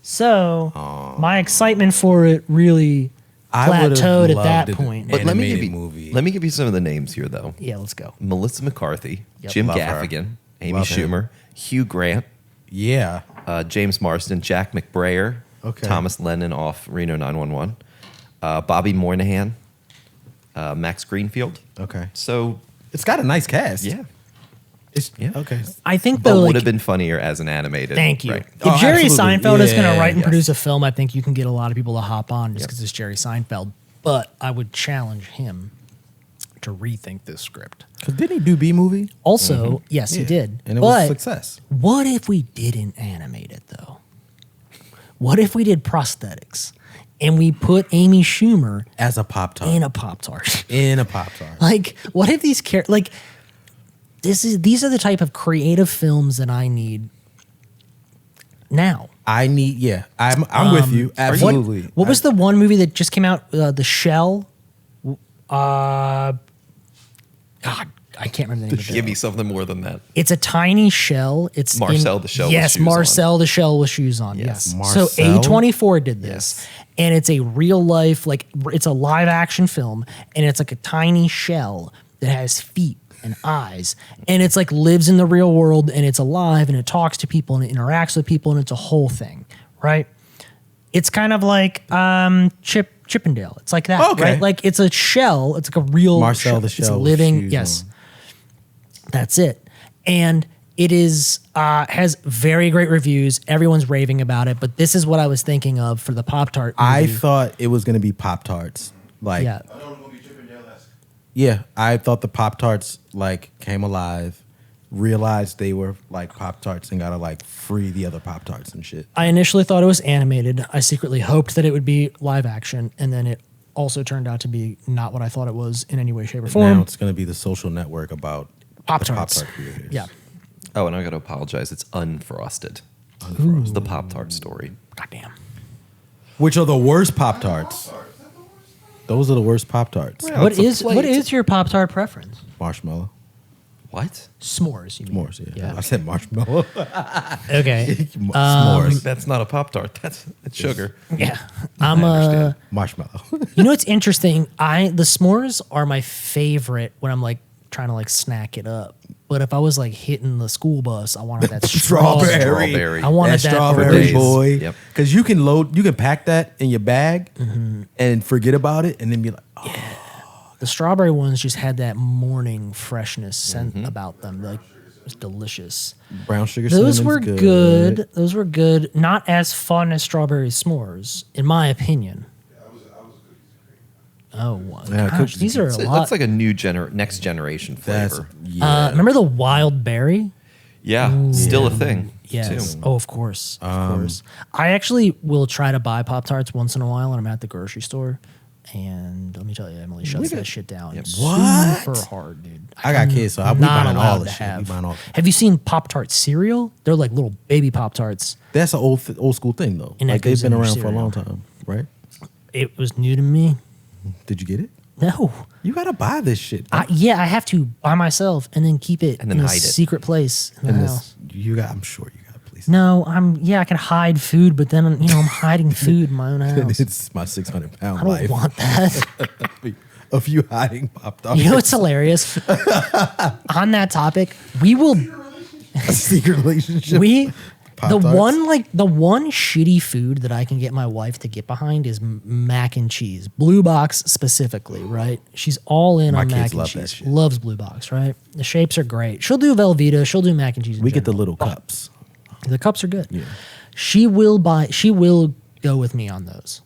So my excitement for it really I would've plateaued at loved that it. point. But let me give Animated you movie. let me give you some of the names here, though. Yeah, let's go. Melissa McCarthy, Yep. Jim Love her. Gaffigan, Amy Love him. Schumer, Hugh Grant, Yeah. James Marsden, Jack McBrayer, Okay. Thomas Lennon off Reno 911, Bobby Moynihan, Max Greenfield. Okay. So It's got a nice cast. yeah, It's Yeah. okay. I think but though, would like, have been funnier as an animated. thank you. Right. If Oh, Jerry absolutely. Seinfeld is going to Yeah, write and yes. produce a film, I think you can get a lot of people to hop on just because it's Jerry Seinfeld. But I would challenge him to rethink this script. Because didn't he do B movie? Also, yes, he Yeah. did. And it but was a success. what if we didn't animate it though? What if we did prosthetics and we put Amy Schumer As a Pop-Tart. in a Pop-Tart? In a Pop-Tart. Like, what if these like these are the type of creative films that I need now. I'm with you. Absolutely. What was the one movie that just came out? The Shell. God, I can't remember the name of Give it. me something more than that. It's a tiny shell. It's Marcel the Shell with Yes, shoes Marcel the Shell with shoes on. Yes. Yes. So Marcel? A24 did this, Yes. and it's a real life, like it's a live action film, and it's like a tiny shell that has feet and eyes, and it's like lives in the real world, and it's alive, and it talks to people, and it interacts with people, and it's a whole thing, right? It's kind of like Chippendale. It's like that, Okay. right? Like it's a shell. It's like a real Marcel the It's Shell with living. shoes Yes, on. that's it. And it is has very great reviews. Everyone's raving about it. But this is what I was thinking of for the Pop-Tart movie. I thought it was going to be Pop-Tarts. Like, yeah. I know it's gonna be Chippendale-esque. yeah, I thought the Pop-Tarts like came alive, realized they were like Pop-Tarts and got to like free the other Pop-Tarts and shit. I initially thought it was animated. I secretly hoped that it would be live action. And then it also turned out to be not what I thought it was in any way, shape, or Now form. it's going to be the Social Network about the Pop-Tarts. Pop-Tart creators. Yeah. Oh, and I got to apologize. It's unfrosted. It's the Pop-Tart story. Goddamn. Which are the worst Pop-Tarts? Those are the worst Pop-Tarts. Well, What it's a is plate. your Pop-Tart preference? Marshmallow. What? S'mores, you mean? S'mores, yeah. I said marshmallow. Okay. S'mores. That's not a Pop-Tart. That's sugar. Yeah. I'm understand. Marshmallow. You know what's interesting? The s'mores are my favorite when I'm like trying to like snack it up. But if I was like hitting the school bus, I wanted that strawberry. Strawberry. I wanted that that strawberry days. boy. Yep. Because you can pack that in your bag and forget about it and then be like, oh, The strawberry ones just had that morning freshness scent about them. Like it was delicious. brown sugar Those cinnamon's were good. Those were good. Not as fun as strawberry s'mores, in my opinion. Oh, wow. Yeah, Gosh, cookies- these are a That's lot. like a new next generation That's flavor. yeah. Remember the wild berry? Yeah, still a thing. Yes. Too. Oh, of course. Of course. I actually will try to buy Pop-Tarts once in a while when I'm at the grocery store. And let me tell you, Emily shuts that shit down. What? Super hard, dude. I got kids, so we Not buying all allowed the to shit. We have. buying all. Have you seen Pop-Tart cereal? They're like little baby Pop-Tarts. That's an old school thing though. And Like that they've goes been in your around for a cereal. long time, right? It was new to me. Did you get it? No. You gotta buy this shit. Yeah, I have to by myself and then keep it And then in a hide it. secret place in the And house. I'm sure you got a place. No, I can hide food, but then I'm hiding food in my own house. It's my 600-pound I don't life want that. of you hiding Pop-Tarts. You know what's hilarious? On that topic, we will a secret relationship. the Pop-Tarts? one shitty food that I can get my wife to get behind is mac and cheese. Blue Box specifically, right? She's all in My on kids mac and love that cheese. shit. Loves Blue Box, right? The shapes are great. She'll do Velveeta. She'll do mac and cheese. in We get the general. little cups. The cups are good. Yeah. She will go with me on those.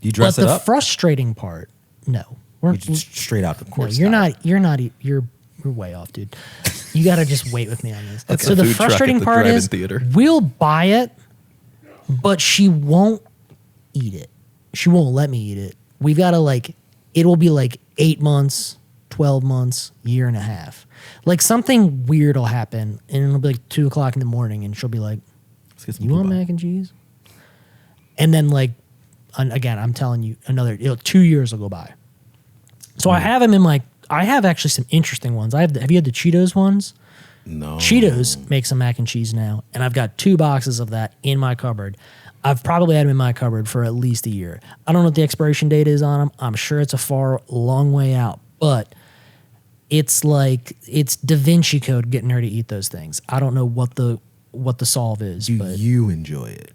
Do you dress but it the up? frustrating part, no. We're He's just straight out the no, court. you're way off, dude. You got to just wait with me on this. That's So a the food truck at frustrating the part drive-in is theater. we'll buy it, but she won't eat it. She won't let me eat it. We've got to it will be 8 months, 12 months, year and a half. Something weird will happen and it'll be 2 o'clock in the morning and she'll be like, Let's get some you want poupon. mac and cheese? And then again, I'm telling you, 2 years will go by. So I have them in I have actually some interesting ones. Have you had the Cheetos ones? No. Cheetos make some mac and cheese now, and I've got 2 boxes of that in my cupboard. I've probably had them in my cupboard for at least a year. I don't know what the expiration date is on them. I'm sure it's a long way out, but it's Da Vinci Code getting her to eat those things. I don't know what the solve is. Do but you enjoy it?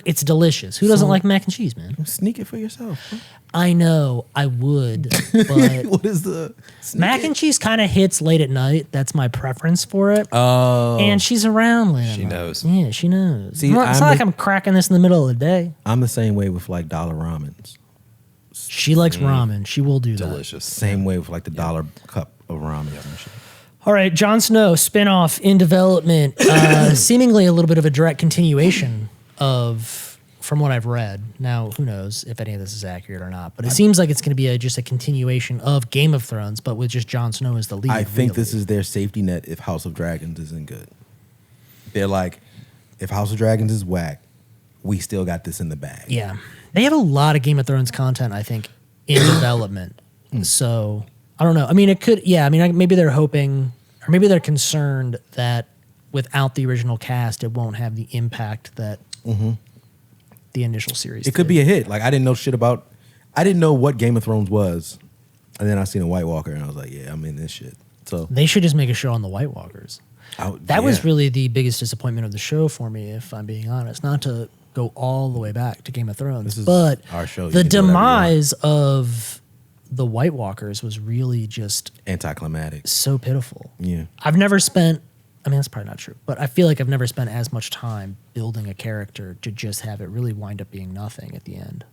it's delicious. Who doesn't like mac and cheese, man? Sneak it for yourself. I know I would, but What is the mac and cheese kind of hits late at night. That's my preference for it. Oh, And she's around late at She night. knows. Yeah, she knows. See, it's I'm not like I'm cracking this in the middle of the day. I'm the same way with dollar ramens. She likes ramen. She will do that. Delicious. Same way with the dollar cup of ramen and shit. All right, Jon Snow spinoff in development. Seemingly a little bit of a direct continuation from what I've read. Now, who knows if any of this is accurate or not? But it seems like it's going to be just a continuation of Game of Thrones, but with just Jon Snow as the lead. I think really. this is their safety net if House of Dragons isn't good. They're like, if House of Dragons is whack, we still got this in the bag. Yeah. They have a lot of Game of Thrones content, I think, in development. So, I don't know. I mean, it could, yeah. I mean, maybe they're hoping, or maybe they're concerned that without the original cast, it won't have the impact that the initial series It could be a hit. I didn't know what Game of Thrones was. And then I seen a White Walker and I was like, yeah, I'm in this shit. So They should just make a show on the White Walkers. That was really the biggest disappointment of the show for me, if I'm being honest. Not to go all the way back to Game of Thrones, This is but our show. You the can do whatever you want. demise of the White Walkers was really just Anticlimactic. so pitiful. Yeah. I've never spent, I mean, that's probably not true, but I feel like I've never spent as much time building a character to just have it really wind up being nothing at the end.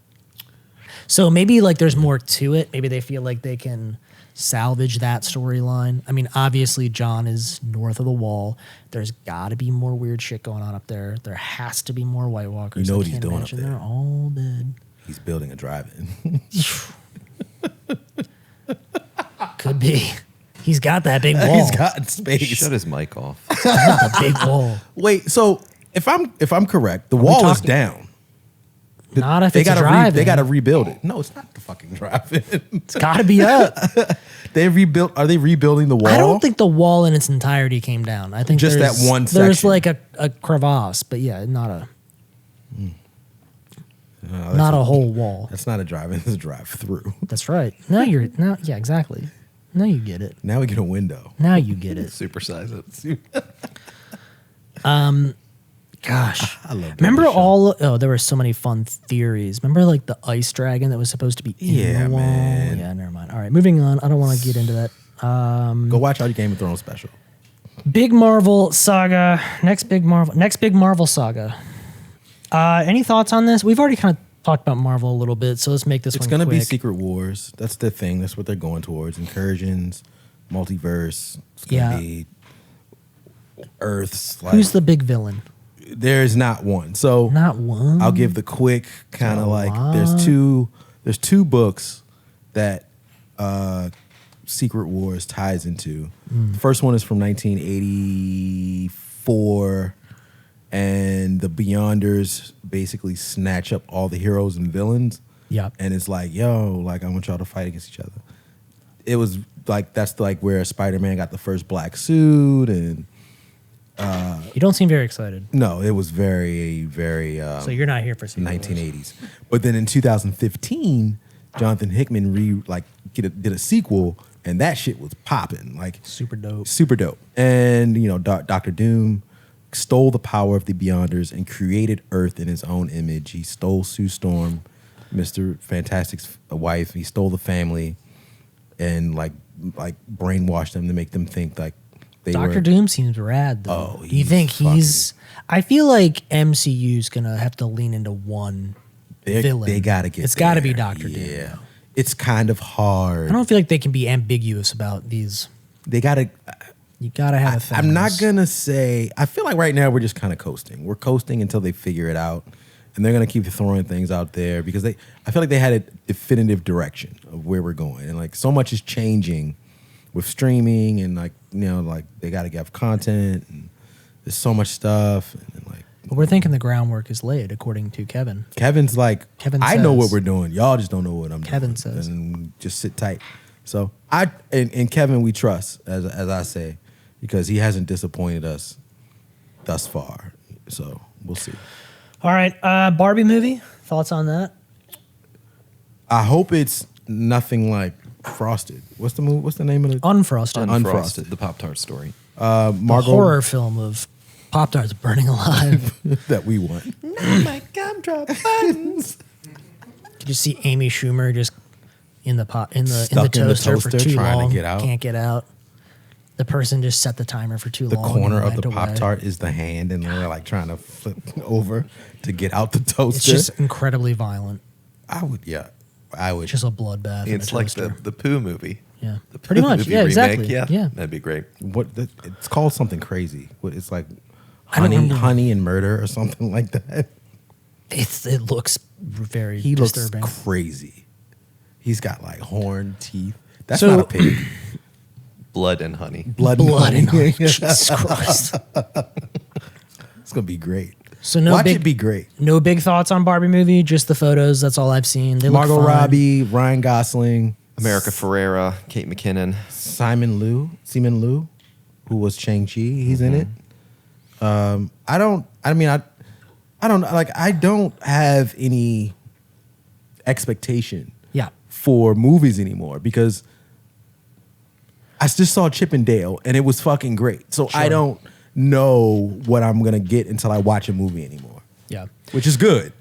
So maybe there's more to it. Maybe they feel like they can salvage that storyline. I mean, obviously Jon is north of the wall. There's got to be more weird shit going on up there. There has to be more White Walkers. You know I what he's can't doing up imagine there. They're all dead. He's building a drive-in. Could be. He's got that big wall. He's got space. Shut his mic off. a big wall. Wait, so if I'm correct, the wall is talking- down. Not if They it's a gotta drive-in. they gotta rebuild it. No, it's not the fucking drive-in. It's got to be up. Are they rebuilding the wall? I don't think the wall in its entirety came down. I think Just that there's- one There's section. a crevasse, but yeah, not a No, not a whole wall. That's not a drive-in. It's a drive-through. That's right. Yeah, exactly. Now you get it. Now we get a window. Now you get it. Supersize it. Gosh. I love that Remember show. there were so many fun theories. Remember the ice dragon that was supposed to be in Yeah, the wall? man. Yeah, never mind. All right, moving on. I don't want to get into that. Go watch our Game of Thrones special. Big Marvel saga. Next big Marvel saga. Any thoughts on this? We've already kind of talked about Marvel a little bit, so let's make this It's one gonna be quick. Secret Wars. That's the thing. That's what they're going towards. Incursions, multiverse. It's gonna Yeah. be Earths. Who's the big villain? There's not one. So Not one. I'll give the quick kind of lot. there's two books that Secret Wars ties into. The first one is from 1984, and the Beyonders basically snatch up all the heroes and villains. Yeah. And it's I want y'all to fight against each other. It was that's where Spider-Man got the first black suit, and You don't seem very excited. no, it was very, very So you're not here for Secret Wars. 1980s. But then in 2015, Jonathan Hickman did a sequel, and that shit was popping, Super dope. super dope. And Doctor Doom stole the power of the Beyonders and created Earth in his own image. He stole Sue Storm, Mr. Fantastic's wife. He stole the family, and brainwashed them to make them think they were. Dr. Doom seems rad though. Oh, Do you think I feel like MCU's gonna have to lean into one villain. They gotta get. It's gotta be there. Dr. Doom. Yeah. it's kind of hard. I don't feel like they can be ambiguous about these. They gotta. You gotta have a thing. I'm not gonna say. I feel like right now we're just kind of coasting. We're coasting until they figure it out, and they're gonna keep throwing things out there because they. I feel like they had a definitive direction of where we're going, and like so much is changing with streaming, and like like they gotta have content, and there's so much stuff, and like. But we're thinking the groundwork is laid, according to Kevin. Kevin's like, Kevin I know says- what we're doing. Y'all just don't know what I'm doing. Kevin says. And just sit tight. So and Kevin we trust, as I say, because he hasn't disappointed us thus far. So we'll see. All right, Barbie movie. Thoughts on that? I hope it's nothing like Frosted. What's the movie? What's the name of it? Unfrosted. Unfrosted. The Pop-Tart story. The horror film of Pop-Tarts burning alive. that we want. Not my gumdrop buttons. Did you see Amy Schumer just in the Stuck in the toaster for toaster too trying to long? get out. Can't get out. The person just set the timer for too The long. corner and of the went away. Pop-Tart is the hand, and they're like trying to flip over to get out the toaster. It's just incredibly violent. I would. Just a bloodbath. in a It's like toaster. the Pooh movie. Yeah. The Pooh Pretty much. movie Yeah, remake. exactly. Yeah, Yeah. that'd be great. It's called something crazy. It's like I don't remember. honey and murder or something like that. It looks very He disturbing. looks crazy. He's got like horn teeth. That's So- not a pig. Blood and honey. Blood and honey. Jesus Christ. It's gonna be great. So no Watch big, it be great. no big thoughts on Barbie movie. Just the photos. That's all I've seen. They Margot look fine. Robbie, Ryan Gosling, America Ferrera, Kate McKinnon. Simon Liu, who was Shang-Chi. He's in it. I don't have any expectation Yeah. for movies anymore because I just saw Chip and Dale and it was fucking great. So I don't know what I'm gonna get until I watch a movie anymore, Yeah. which is good.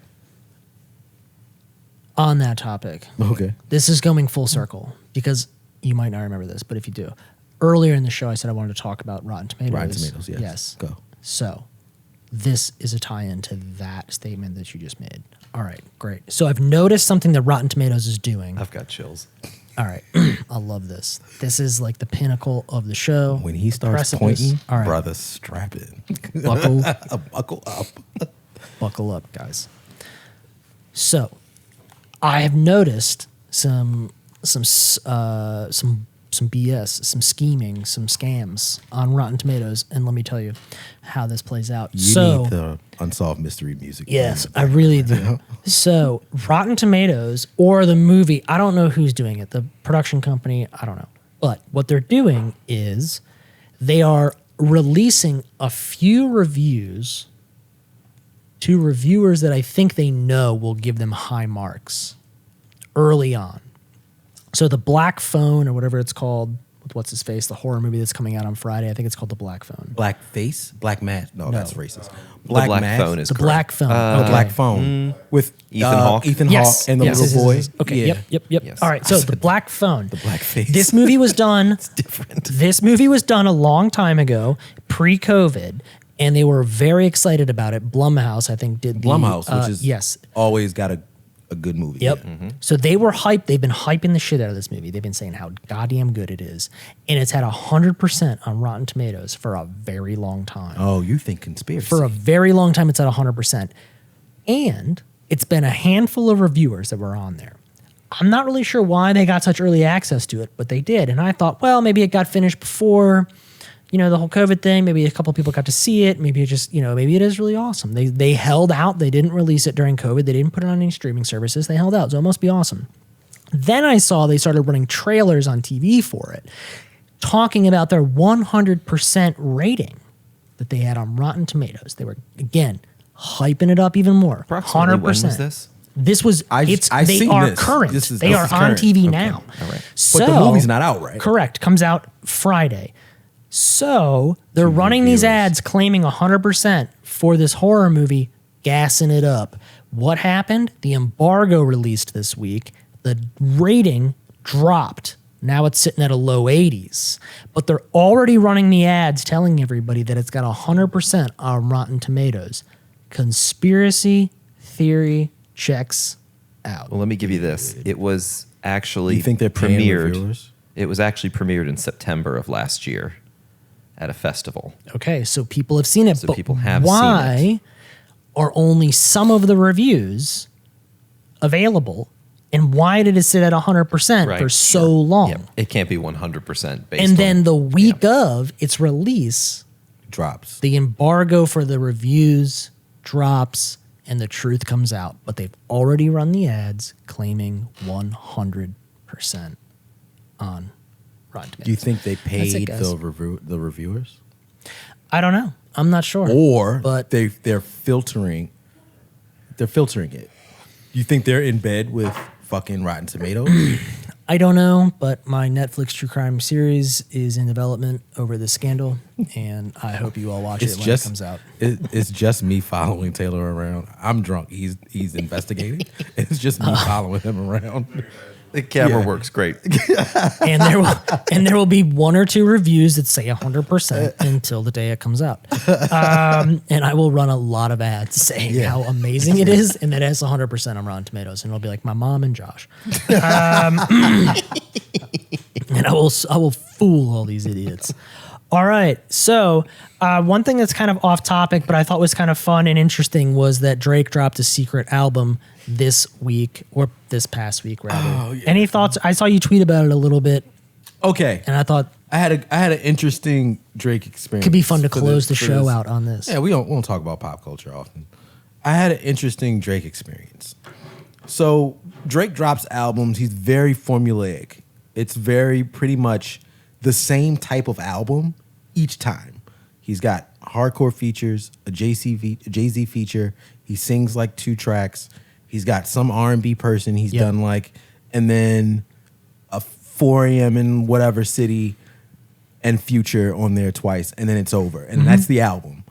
On that topic, Okay. this is going full circle because you might not remember this, but if you do, earlier in the show, I said I wanted to talk about Rotten Tomatoes. Rotten Tomatoes, yes. Yes. Go. So this is a tie-in to that statement that you just made. All right, great. So I've noticed something that Rotten Tomatoes is doing. I've got chills. All right, I love this. This is like the pinnacle of the show. When he the starts precipice. pointing, all right, brother, strap in. buckle, Buckle up. buckle up, guys. So I have noticed some BS, some scheming, some scams on Rotten Tomatoes, and let me tell you how this plays out. You So need the unsolved mystery music. yes, I really do. So Rotten Tomatoes or the movie, I don't know who's doing it. The production company, I don't know. But what they're doing is they are releasing a few reviews to reviewers that I think they know will give them high marks early on. So the Black Phone or whatever it's called, with what's his face, the horror movie that's coming out on Friday, I think it's called The Black Phone. Black face? Black mask? No, that's racist. Black mask? Phone is The correct. Black Phone. The Okay. Black phone with Ethan Hawke? Ethan Yes. Hawke and the yes, little boy. yes. Okay. Yeah. Yep. Yes. All right. So the Black Phone. The black face. This movie was done. different. This movie was done a long time ago, pre-COVID, and they were very excited about it. Blumhouse, I think, did the Blumhouse, which is yes. always got a good movie. Yep. Yeah. So they were hyped. They've been hyping the shit out of this movie. They've been saying how goddamn good it is, and it's had 100% on Rotten Tomatoes for a very long time. Oh, you think conspiracy? For a very long time, it's at 100%. And it's been a handful of reviewers that were on there. I'm not really sure why they got such early access to it, but they did. And I thought, well, maybe it got finished before, the whole COVID thing. Maybe a couple of people got to see it. Maybe it just, maybe it is really awesome. They held out. They didn't release it during COVID. They didn't put it on any streaming services. They held out. So it must be awesome. Then I saw they started running trailers on TV for it, talking about their 100% rating that they had on Rotten Tomatoes. They were, again, hyping it up even more. Approximately 100%. when was this? This was, I they seen are this. current. This is They are on current. TV Okay. now. All right. So, But the movie's not out, right? Correct. Comes out Friday. So they're To running these reviewers. ads claiming 100% for this horror movie, gassing it up. What happened? The embargo released this week. The rating dropped. Now it's sitting at a low 80s. But they're already running the ads telling everybody that it's got 100% on Rotten Tomatoes. Conspiracy theory checks out. Well, let me give you this. It was actually You think they're paying premiered. reviewers? It was actually premiered in September of last year at a festival. Okay, so people have seen it, So but people have why seen it. are only some of the reviews available, and why did it sit at 100% Right, for so sure. long? Yeah, it can't be 100% based And then on, the week of its release, Drops. the embargo for the reviews drops and the truth comes out. But they've already run the ads claiming 100% on Rotten Tomatoes. Do you think they That's it, paid guys. the reviewers? I don't know. I'm not sure. Or but they're filtering it. You think they're in bed with fucking Rotten Tomatoes? I don't know, but my Netflix true crime series is in development over this scandal, and I hope you all watch it when it comes out. It's just me following Taylor around. I'm drunk. He's investigating. It's just me following him around. the camera works great. And there will be one or two reviews that say 100% until the day it comes out. And I will run a lot of ads saying how amazing it is, and that it has 100% on Rotten Tomatoes, and it'll be like my mom and Josh. And I will fool all these idiots. All right. So one thing that's kind of off topic, but I thought was kind of fun and interesting, was that Drake dropped a secret album this week, or this past week rather. Oh, yeah. Any thoughts? I saw you tweet about it a little bit, Okay. and I thought I had an interesting Drake experience. it could be fun to for close the for show this. out on this. Yeah, we don't talk about pop culture often. I had an interesting Drake experience. So Drake drops albums. He's very formulaic. It's very pretty much the same type of album each time. He's got hardcore features, a Jay-Z feature. He sings like 2 tracks. He's got some R&B person he's done like, and then a 4 a.m. in whatever city and Future on there twice, and then it's over. And that's the album.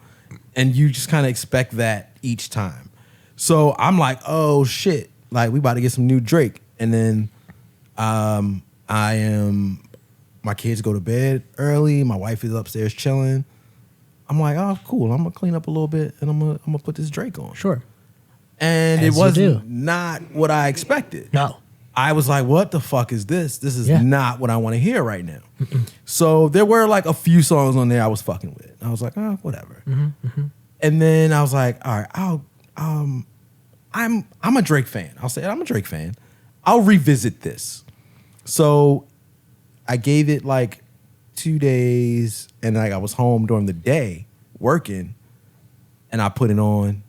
And you just kind of expect that each time. So I'm like, oh shit, like we about to get some new Drake. And then my kids go to bed early. My wife is upstairs chilling. I'm like, oh, cool. I'm gonna clean up a little bit and I'm gonna put this Drake on. Sure. And As it you wasn't do. not what I expected. No. I was like, what the fuck is this? This is Yeah. not what I want to hear right now. So there were like a few songs on there I was fucking with. I was like, oh, whatever. And then I was like, all right, I'm a Drake fan. I'll say I'm a Drake fan. I'll revisit this. So I gave it like 2 days, and like I was home during the day working, and I put it on,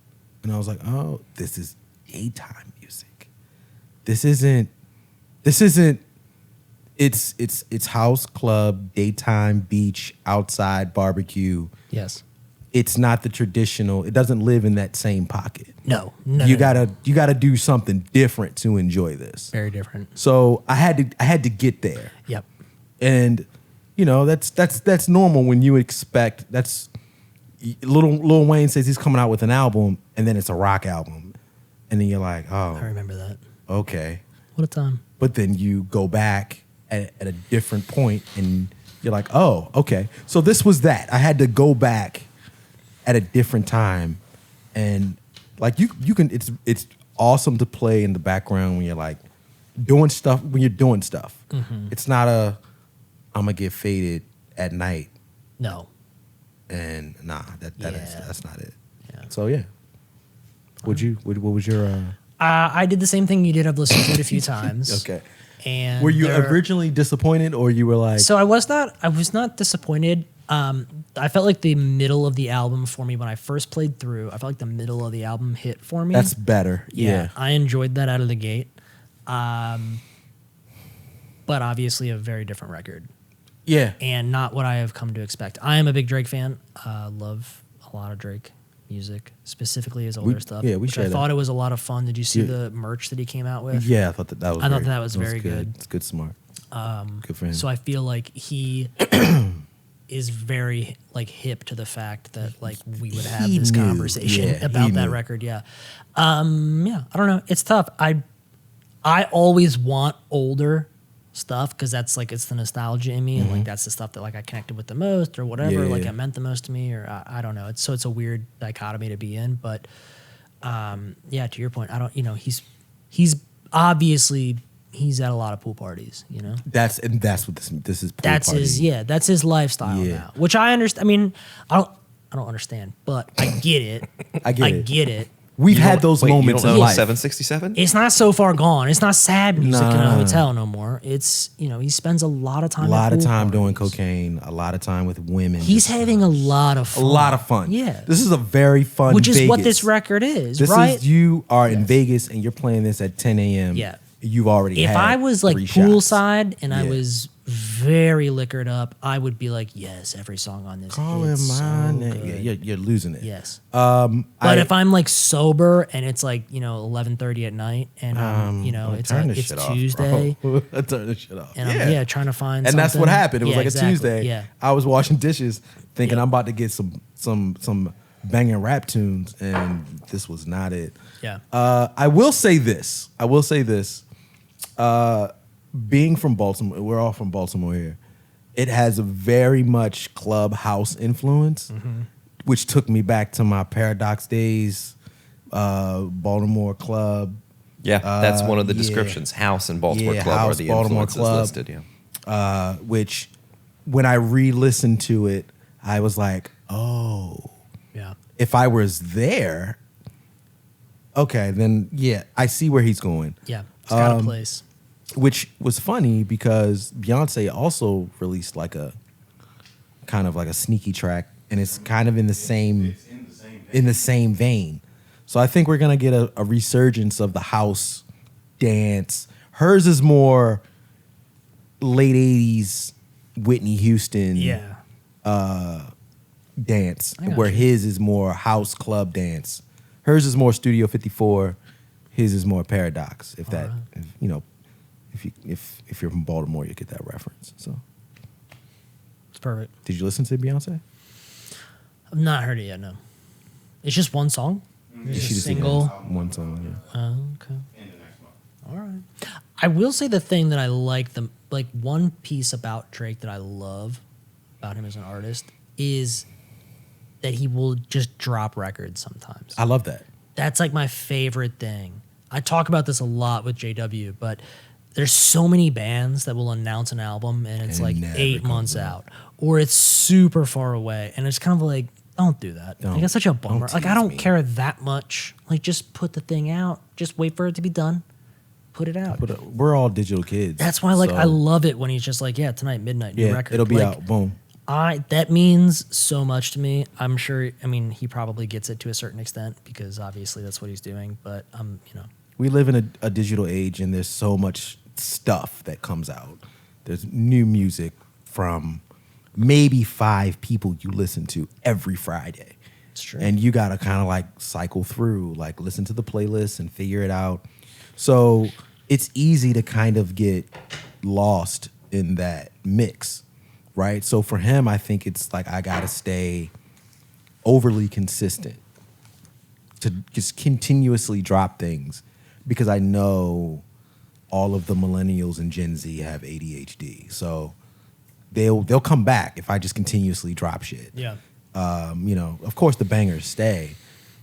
and I was like, oh, this is daytime music. This isn't. It's house, club, daytime, beach, outside, barbecue. Yes. It's not the traditional. It doesn't live in that same pocket. No. You gotta do something different to enjoy this. Very different. So I had to get there, Yep. and you know that's normal when you expect. That's Lil Wayne says he's coming out with an album, and then it's a rock album, and then you're like, I oh, remember that. okay. What a time. But then you go back at a different point, and you're like, oh, okay. So this was that. I had to go back at a different time, and like you can. It's awesome to play in the background when you're like doing stuff. When you're doing stuff, it's not a I'm gonna get faded at night, No. and nah, Yeah. that's not it. Yeah. So yeah, what was your I did the same thing you did. I've listened to it a few times. okay? And Were you there- originally disappointed, or you were like, So I was not disappointed. I felt like the middle of the album for me when I first played through, I felt like the middle of the album hit for me. that's better? Yeah. I enjoyed that out of the gate. But obviously a very different record Yeah. and not what I have come to expect. I am a big Drake fan. Love a lot of Drake music, specifically his older stuff. we which share I that. thought it was a lot of fun. Did you see Yeah. the merch that he came out with? Yeah, I thought that was. I thought that was very good. It's good, smart. Good for him. So I feel like he is very like hip to the fact that like we would have He this knew. conversation Yeah, about he that knew. record. Yeah. I don't know. It's tough. I always want older stuff because that's like it's the nostalgia in me and like that's the stuff that like I connected with the most or whatever. Mm-hmm. Yeah, like yeah. it meant the most to me or I don't know. It's a weird dichotomy to be in, but yeah, to your point, I don't. He's obviously he's at a lot of pool parties, you know? That's what this is. Pool That's party. that's his lifestyle Yeah. now. Which I understand. I mean, I don't understand, but I get it. I get it. We've You had don't- those wait, moments you in don't know life. 767? It's not so far gone. It's not sad music in a Nah. hotel no more. It's, you know, he spends a lot of time A lot at of pool time doing parties. cocaine. A lot of time with women. He's Just having a lot of a fun. lot of fun. Yeah. This is a very fun. Which is what Vegas. this record is, This right? is you are in Yes. Vegas and you're playing this at 10 a.m. Yeah. You've already. If had I was like 3 shots. poolside and I Yeah. was very liquored up, I would be like, yes, every song on this Call is him so mine. good. Yeah, you're losing it. Yes. But I- if I'm like sober and it's like, you know, 11:30 at night and you know, I it's turn this it's shit off, bro. Tuesday I turn this shit off. and I'm trying to find And that's what something. happened. It was Yeah, like exactly. a Tuesday. Yeah. I was washing dishes thinking Yeah. I'm about to get some banging rap tunes, and this was not it. Yeah. I will say this. Being from Baltimore, we're all from Baltimore here. It has a very much clubhouse influence, which took me back to my Paradox days, Baltimore club. Yeah, that's one of the yeah. descriptions. House and Baltimore Yeah, Club are House, the Baltimore influences Club. listed. Yeah. Which when I re-listened to it, I was like, oh, Yeah. if I was there, okay, then yeah, I see where he's going. Yeah. It's got a place. Which was funny because Beyonce also released like a kind of like a sneaky track, and it's kind of in the same vein. So I think we're gonna get a resurgence of the house dance. Hers is more late '80s Whitney Houston Yeah. dance, I got where you. his is more house club dance. Hers is more Studio 54. His is more Paradox. If that, if, you know, if you're from Baltimore, you get that reference. So, It's perfect. did you listen to Beyonce? I've not heard it yet, no. It's just one song? It's She just a just single? did one song. Yeah. Oh, okay. All right. I will say the thing that I like one piece about Drake that I love about him as an artist is that he will just drop records sometimes. I love that. That's like my favorite thing. I talk about this a lot with JW, but there's so many bands that will announce an album and it's And like never 8 comes months out, or it's super far away, and it's kind of like, don't do that. Like, that's such a bummer. Like, I tease don't me. care that much. Like, just put the thing out. Just wait for it to be done. Put it out. But we're all digital kids. That's why, like, so- I love it when he's just like, yeah, tonight, midnight, new Yeah, record. it'll be Like, out. Boom. That means so much to me. I'm sure. I mean, he probably gets it to a certain extent because obviously that's what he's doing. But you know, We live in a digital age, and there's so much stuff that comes out. There's new music from maybe 5 people you listen to every Friday. it's true. And you got to kind of like cycle through, like listen to the playlist and figure it out. So it's easy to kind of get lost in that mix, right? So for him, I think it's like I got to stay overly consistent to just continuously drop things because I know all of the millennials and Gen Z have ADHD. So they'll come back if I just continuously drop shit. yeah. You know, of course the bangers stay,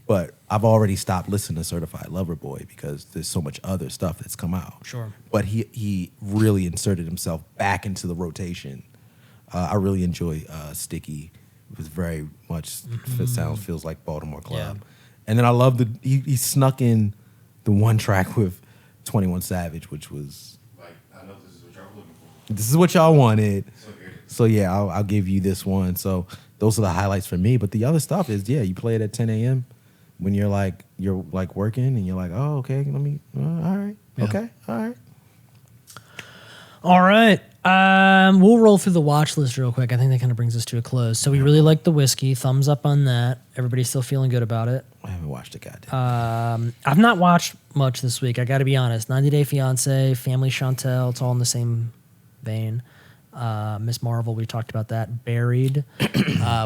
but I've already stopped listening to Certified Lover Boy because there's so much other stuff that's come out. Sure. But he really inserted himself back into the rotation. I really enjoy Sticky. It was very much feels like Baltimore Club. Yeah. And then I love he snuck in the one track with 21 Savage, which was Like, I know this is what y'all looking for. this is what y'all wanted. So here it is. So yeah, I'll give you this one. So those are the highlights for me. But the other stuff is, yeah, you play it at 10 a.m. when you're like working and you're like, oh, okay, let me, all right, Yeah. okay, all right. All right. We'll roll through the watch list real quick. I think that kind of brings us to a close. So we really like the whiskey. Thumbs up on that. Everybody's still feeling good about it. I haven't watched it, goddamn. I've not watched much this week. I got to be honest. 90 Day Fiance, Family Chantel. It's all in the same vein. Miss Marvel, we talked about that. Buried,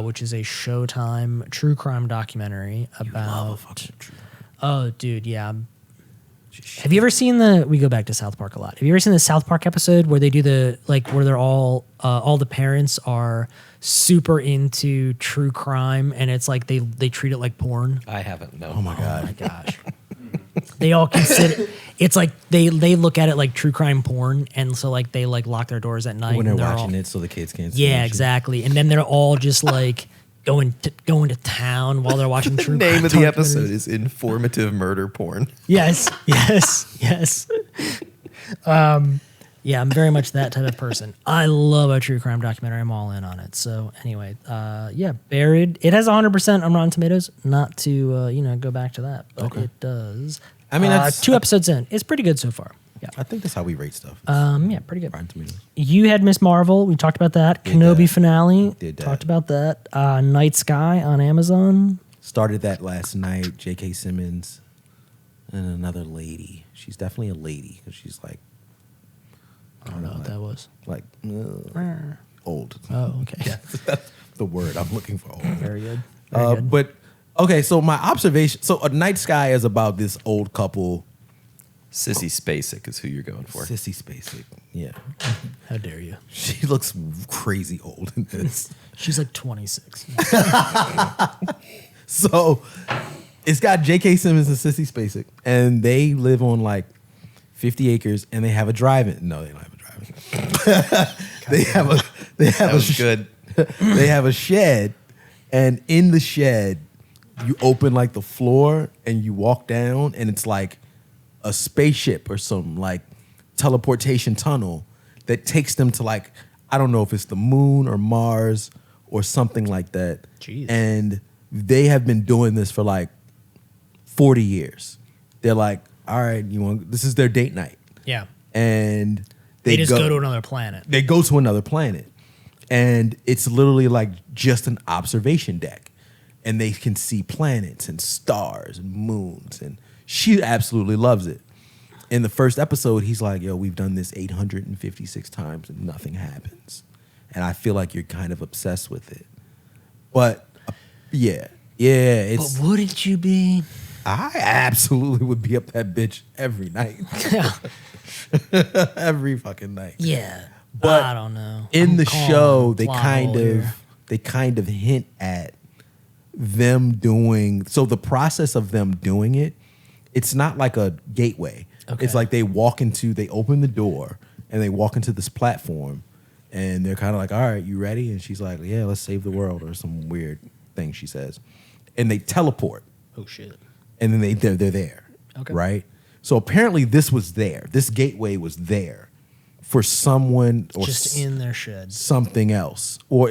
which is a Showtime true crime documentary about. Oh, dude, yeah. Have you ever seen we go back to South Park a lot. Have you ever seen the South Park episode where they do where they're all the parents are super into true crime and it's like they treat it like porn? I haven't, no. Oh my Oh my god, gosh. They all consider it's like they look at it like true crime porn, and so like they like lock their doors at night when they're and watching all, it, so the kids can't see. Yeah, exactly. And then they're all just like going to town while they're watching true crime. Name of the documentaries. episode is informative murder porn. Yes. Yeah, I'm very much that type of person. I love a true crime documentary. I'm all in on it. So anyway, yeah, Buried. It has 100% on Rotten Tomatoes. Not to go back to that, but it does. I mean, that's 2 episodes in. It's pretty good so far. Yeah. I think that's how we rate stuff. Yeah, pretty good. Rotten Tomatoes. You had Miss Marvel. We talked about that. Kenobi that. finale. Did that. Talked about that. Night Sky on Amazon. Started that last night. J.K. Simmons and another lady. She's definitely a lady because she's like, I don't know what that was. like old. Oh, okay. Yeah, that's the word I'm looking for. Old. Very good. Very good. But okay, so my observation. So A Night Sky is about this old couple. Sissy Spacek is who you're going for. Sissy Spacek. Yeah, How dare you? she looks crazy old in this. She's like 26. So it's got J.K. Simmons and Sissy Spacek, and they live on like 50 acres, and they have a drive-in. No, they don't have a drive-in. They have a That was good. they have a shed, and in the shed, you open like the floor and you walk down, and it's like a spaceship or some like teleportation tunnel that takes them to like, I don't know if it's the moon or Mars or something like that. Jeez. And they have been doing this for like 40 years. They're like, all right, this is their date night. Yeah. And They just go to another planet. They go to another planet. And it's literally like just an observation deck. And they can see planets and stars and moons. And she absolutely loves it. In the first episode, he's like, yo, we've done this 856 times and nothing happens. And I feel like you're kind of obsessed with it. But yeah, it's. But wouldn't you be? I absolutely would be up that bitch every night. Yeah. Every fucking night. Yeah. But I don't know. In I'm the calling show, a they plot kind hole of here. hint at them doing so the process of them doing it, it's not like a gateway. Okay. It's like they open the door and they walk into this platform and they're kind of like, all right, you ready? And she's like, yeah, let's save the world or some weird thing she says. And they teleport. Oh shit. And then they're there. Okay. Right? So apparently this was there. This gateway was there for someone or Just in their shed. something else. Or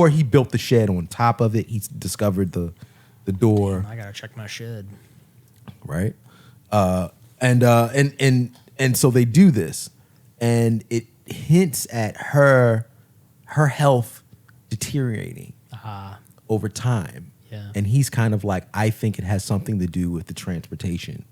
he built the shed on top of it. He discovered the door. I gotta check my shed. Right? And so they do this. And it hints at her health deteriorating over time. Yeah. And he's kind of like, I think it has something to do with the transportation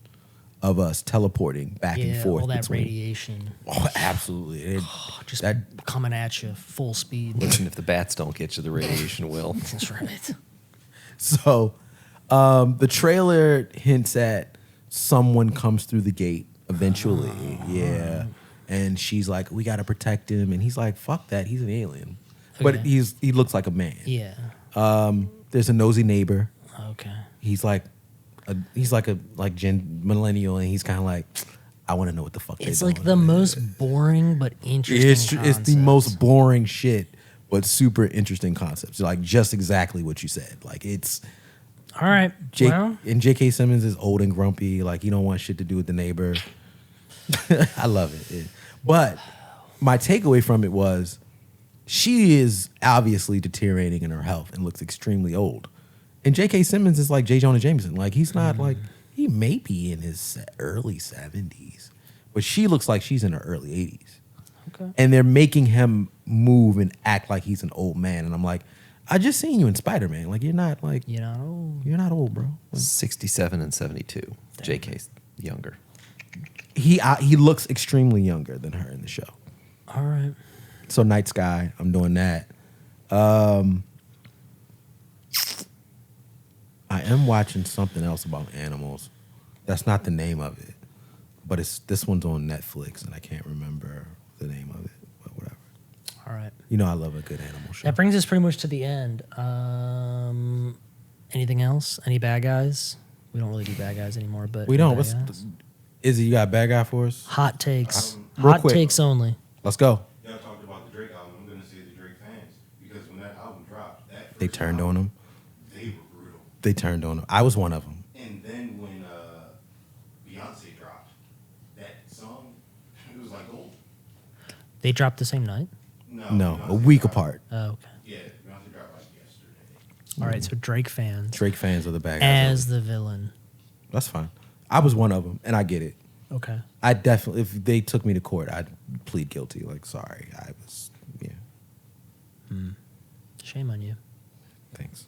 of us teleporting back and forth. All that between- radiation. Oh, absolutely. Just that- coming at you full speed. Listen, if the bats don't get you, the radiation will. That's right. So the trailer hints at someone comes through the gate eventually. Yeah. And she's like, we got to protect him. And he's like, fuck that. He's an alien. But Okay. he looks like a man. Yeah. There's a nosy neighbor. Okay. He's like Gen millennial, and he's kind of like, I want to know what the fuck. It's they're like doing. the most boring but interesting. It's the concept. most boring shit, but super interesting concepts. Like just exactly what you said. Like it's All right. Well, and J.K. Simmons is old and grumpy. Like you don't want shit to do with the neighbor. I love it. But my takeaway from it was she is obviously deteriorating in her health and looks extremely old. And J.K. Simmons is like J. Jonah Jameson. Like he's not like he may be in his early 70s, but she looks like she's in her early 80s. okay. And they're making him move and act like he's an old man. And I'm like, I just seen you in Spider-Man. Like you're not old, bro. 67 and 72. JK's younger. He looks extremely younger than her in the show. All right. So Night Sky, I'm doing that. I am watching something else about animals. That's not the name of it, but this one's on Netflix, and I can't remember the name of it. But whatever. All right. You know I love a good animal show. That brings us pretty much to the end. Anything else? Any bad guys? We don't really do bad guys anymore, but We don't. bad What's guys. Izzy, you got a bad guy for us? Hot takes. Real Hot quick. takes only. Let's go. Y'all talked about the Drake album. I'm gonna say the Drake fans because when that album dropped, that They first turned album, on him. They were brutal. They turned on him. I was one of them. And then when Beyonce dropped that song, it was like gold. They dropped the same night? No, a Beyonce week dropped- apart. Oh, okay. Yeah, Beyonce dropped like yesterday. All right, so Drake fans. Drake fans are the bad guys. As the villain. That's fine. I was one of them, and I get it. Okay. I definitely, if they took me to court, I'd plead guilty. Like, sorry, I was, yeah. Shame on you. Thanks.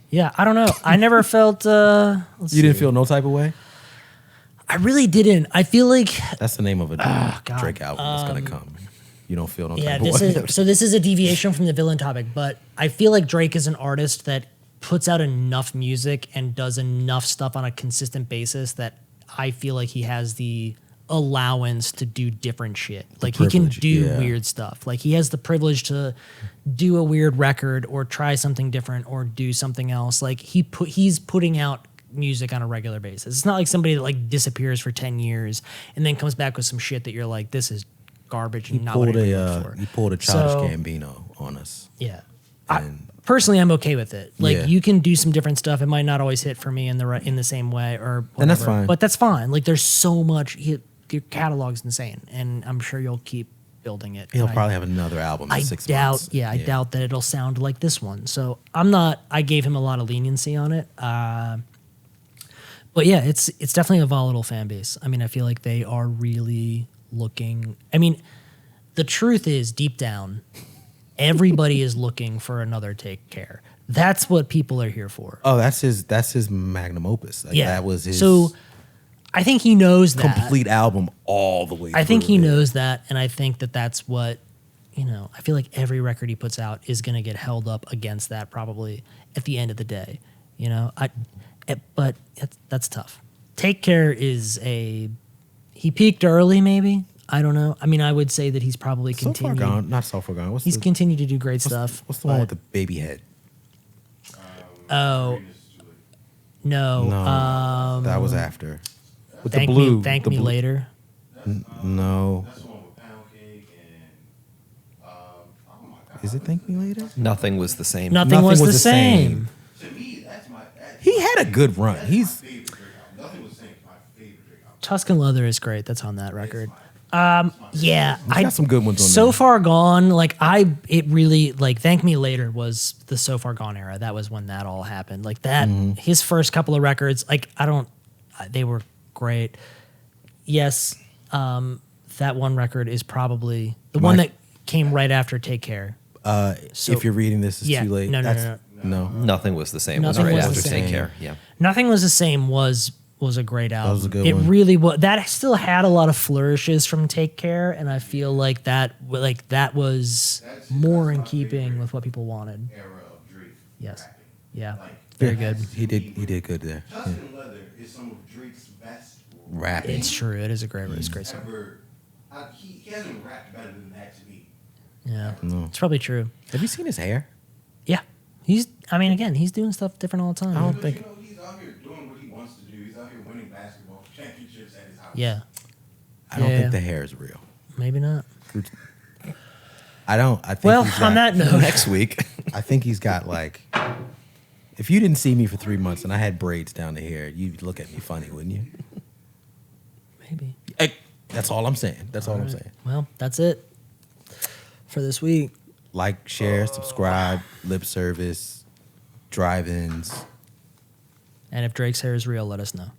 Yeah, I don't know. I never felt. You didn't feel no type of way? I really didn't. I feel like. That's the name of a God. Drake album that's gonna come. You don't feel no Yeah, type of this way. is so. This is a deviation from the villain topic, but I feel like Drake is an artist that puts out enough music and does enough stuff on a consistent basis that I feel like he has the allowance to do different shit. Like he can privilege, do yeah. weird stuff. Like he has the privilege to do a weird record or try something different or do something else. Like he's putting out music on a regular basis. It's not like somebody that like disappears for 10 years and then comes back with some shit that you're like, this is garbage and not what I looked for. He pulled a Childish So- Gambino on us. Yeah. And Personally, I'm okay with it. Like Yeah. you can do some different stuff. It might not always hit for me in the same way or whatever. And that's fine. But that's fine. Like there's so much. Your catalog's insane, and I'm sure you'll keep building it. he'll And probably have another album in I 6 doubt. months. Yeah, I doubt that it'll sound like this one. So I'm not. I gave him a lot of leniency on it. But yeah, it's definitely a volatile fan base. I mean, I feel like they are really looking. I mean, the truth is, deep down, everybody is looking for another Take Care. That's what people are here for. Oh, that's his magnum opus. Like, Yeah. That was his So I think he knows that. complete album all the way I think through. he Yeah. knows that, and I think that that's what, I feel like every record he puts out is going to get held up against that probably at the end of the day, but that's tough. Take Care is he peaked early maybe. I don't know. I mean, I would say that he's probably So far continued. gone. Not so far gone. He's continued to do great stuff. What's the one but- with the baby head? Oh, no. No, that was after. With Thank the blue. me, thank the me blue- later. No. That's the one with Pound Cake and oh my god. Is it Thank Me Later? Nothing was the same. Nothing was the same. To me, that's He had a good run. my He's favorite Drake album. Nothing was the same. My favorite Drake album. Tuscan Leather is great. That's on that record. Yeah, He's got some good ones on So there. Far Gone, it really Thank Me Later was the So Far Gone era. That was when that all happened. Like that, his first couple of records, they were great. Yes, that one record is probably the one that came right after Take Care. So- if you're reading this, it's Yeah, too late. no. No. Nothing was the same. Nothing was right was after the Take same. Care. Yeah. Nothing Was the Same was a great album. was a good it one. really was. That still had a lot of flourishes from Take Care, and I feel like that was more in keeping with what people wanted. Era of Drake. Yes. rapping. Yeah. Like, Very good. He did good there. Yeah. Tuscan Leather is some of Drake's best Rapping. It's true. It is a great song. ever. He hasn't rapped better than that to me. Yeah. No. It's probably true. Have you seen his hair? Yeah. He's doing stuff different all the time. I don't But think. he's out here doing what he wants to do. He's out here winning basketball championships at his house. Yeah. I don't Yeah. think the hair is real. Maybe not. I don't. I think. Well, he's on got- that note, Next week. I think he's got like. If you didn't see me for 3 months and I had braids down to here, you'd look at me funny, wouldn't you? maybe. That's all I'm saying. That's all I'm saying. Well, that's it for this week. Like, share, subscribe, lip service, drive-ins. And if Drake's hair is real, let us know.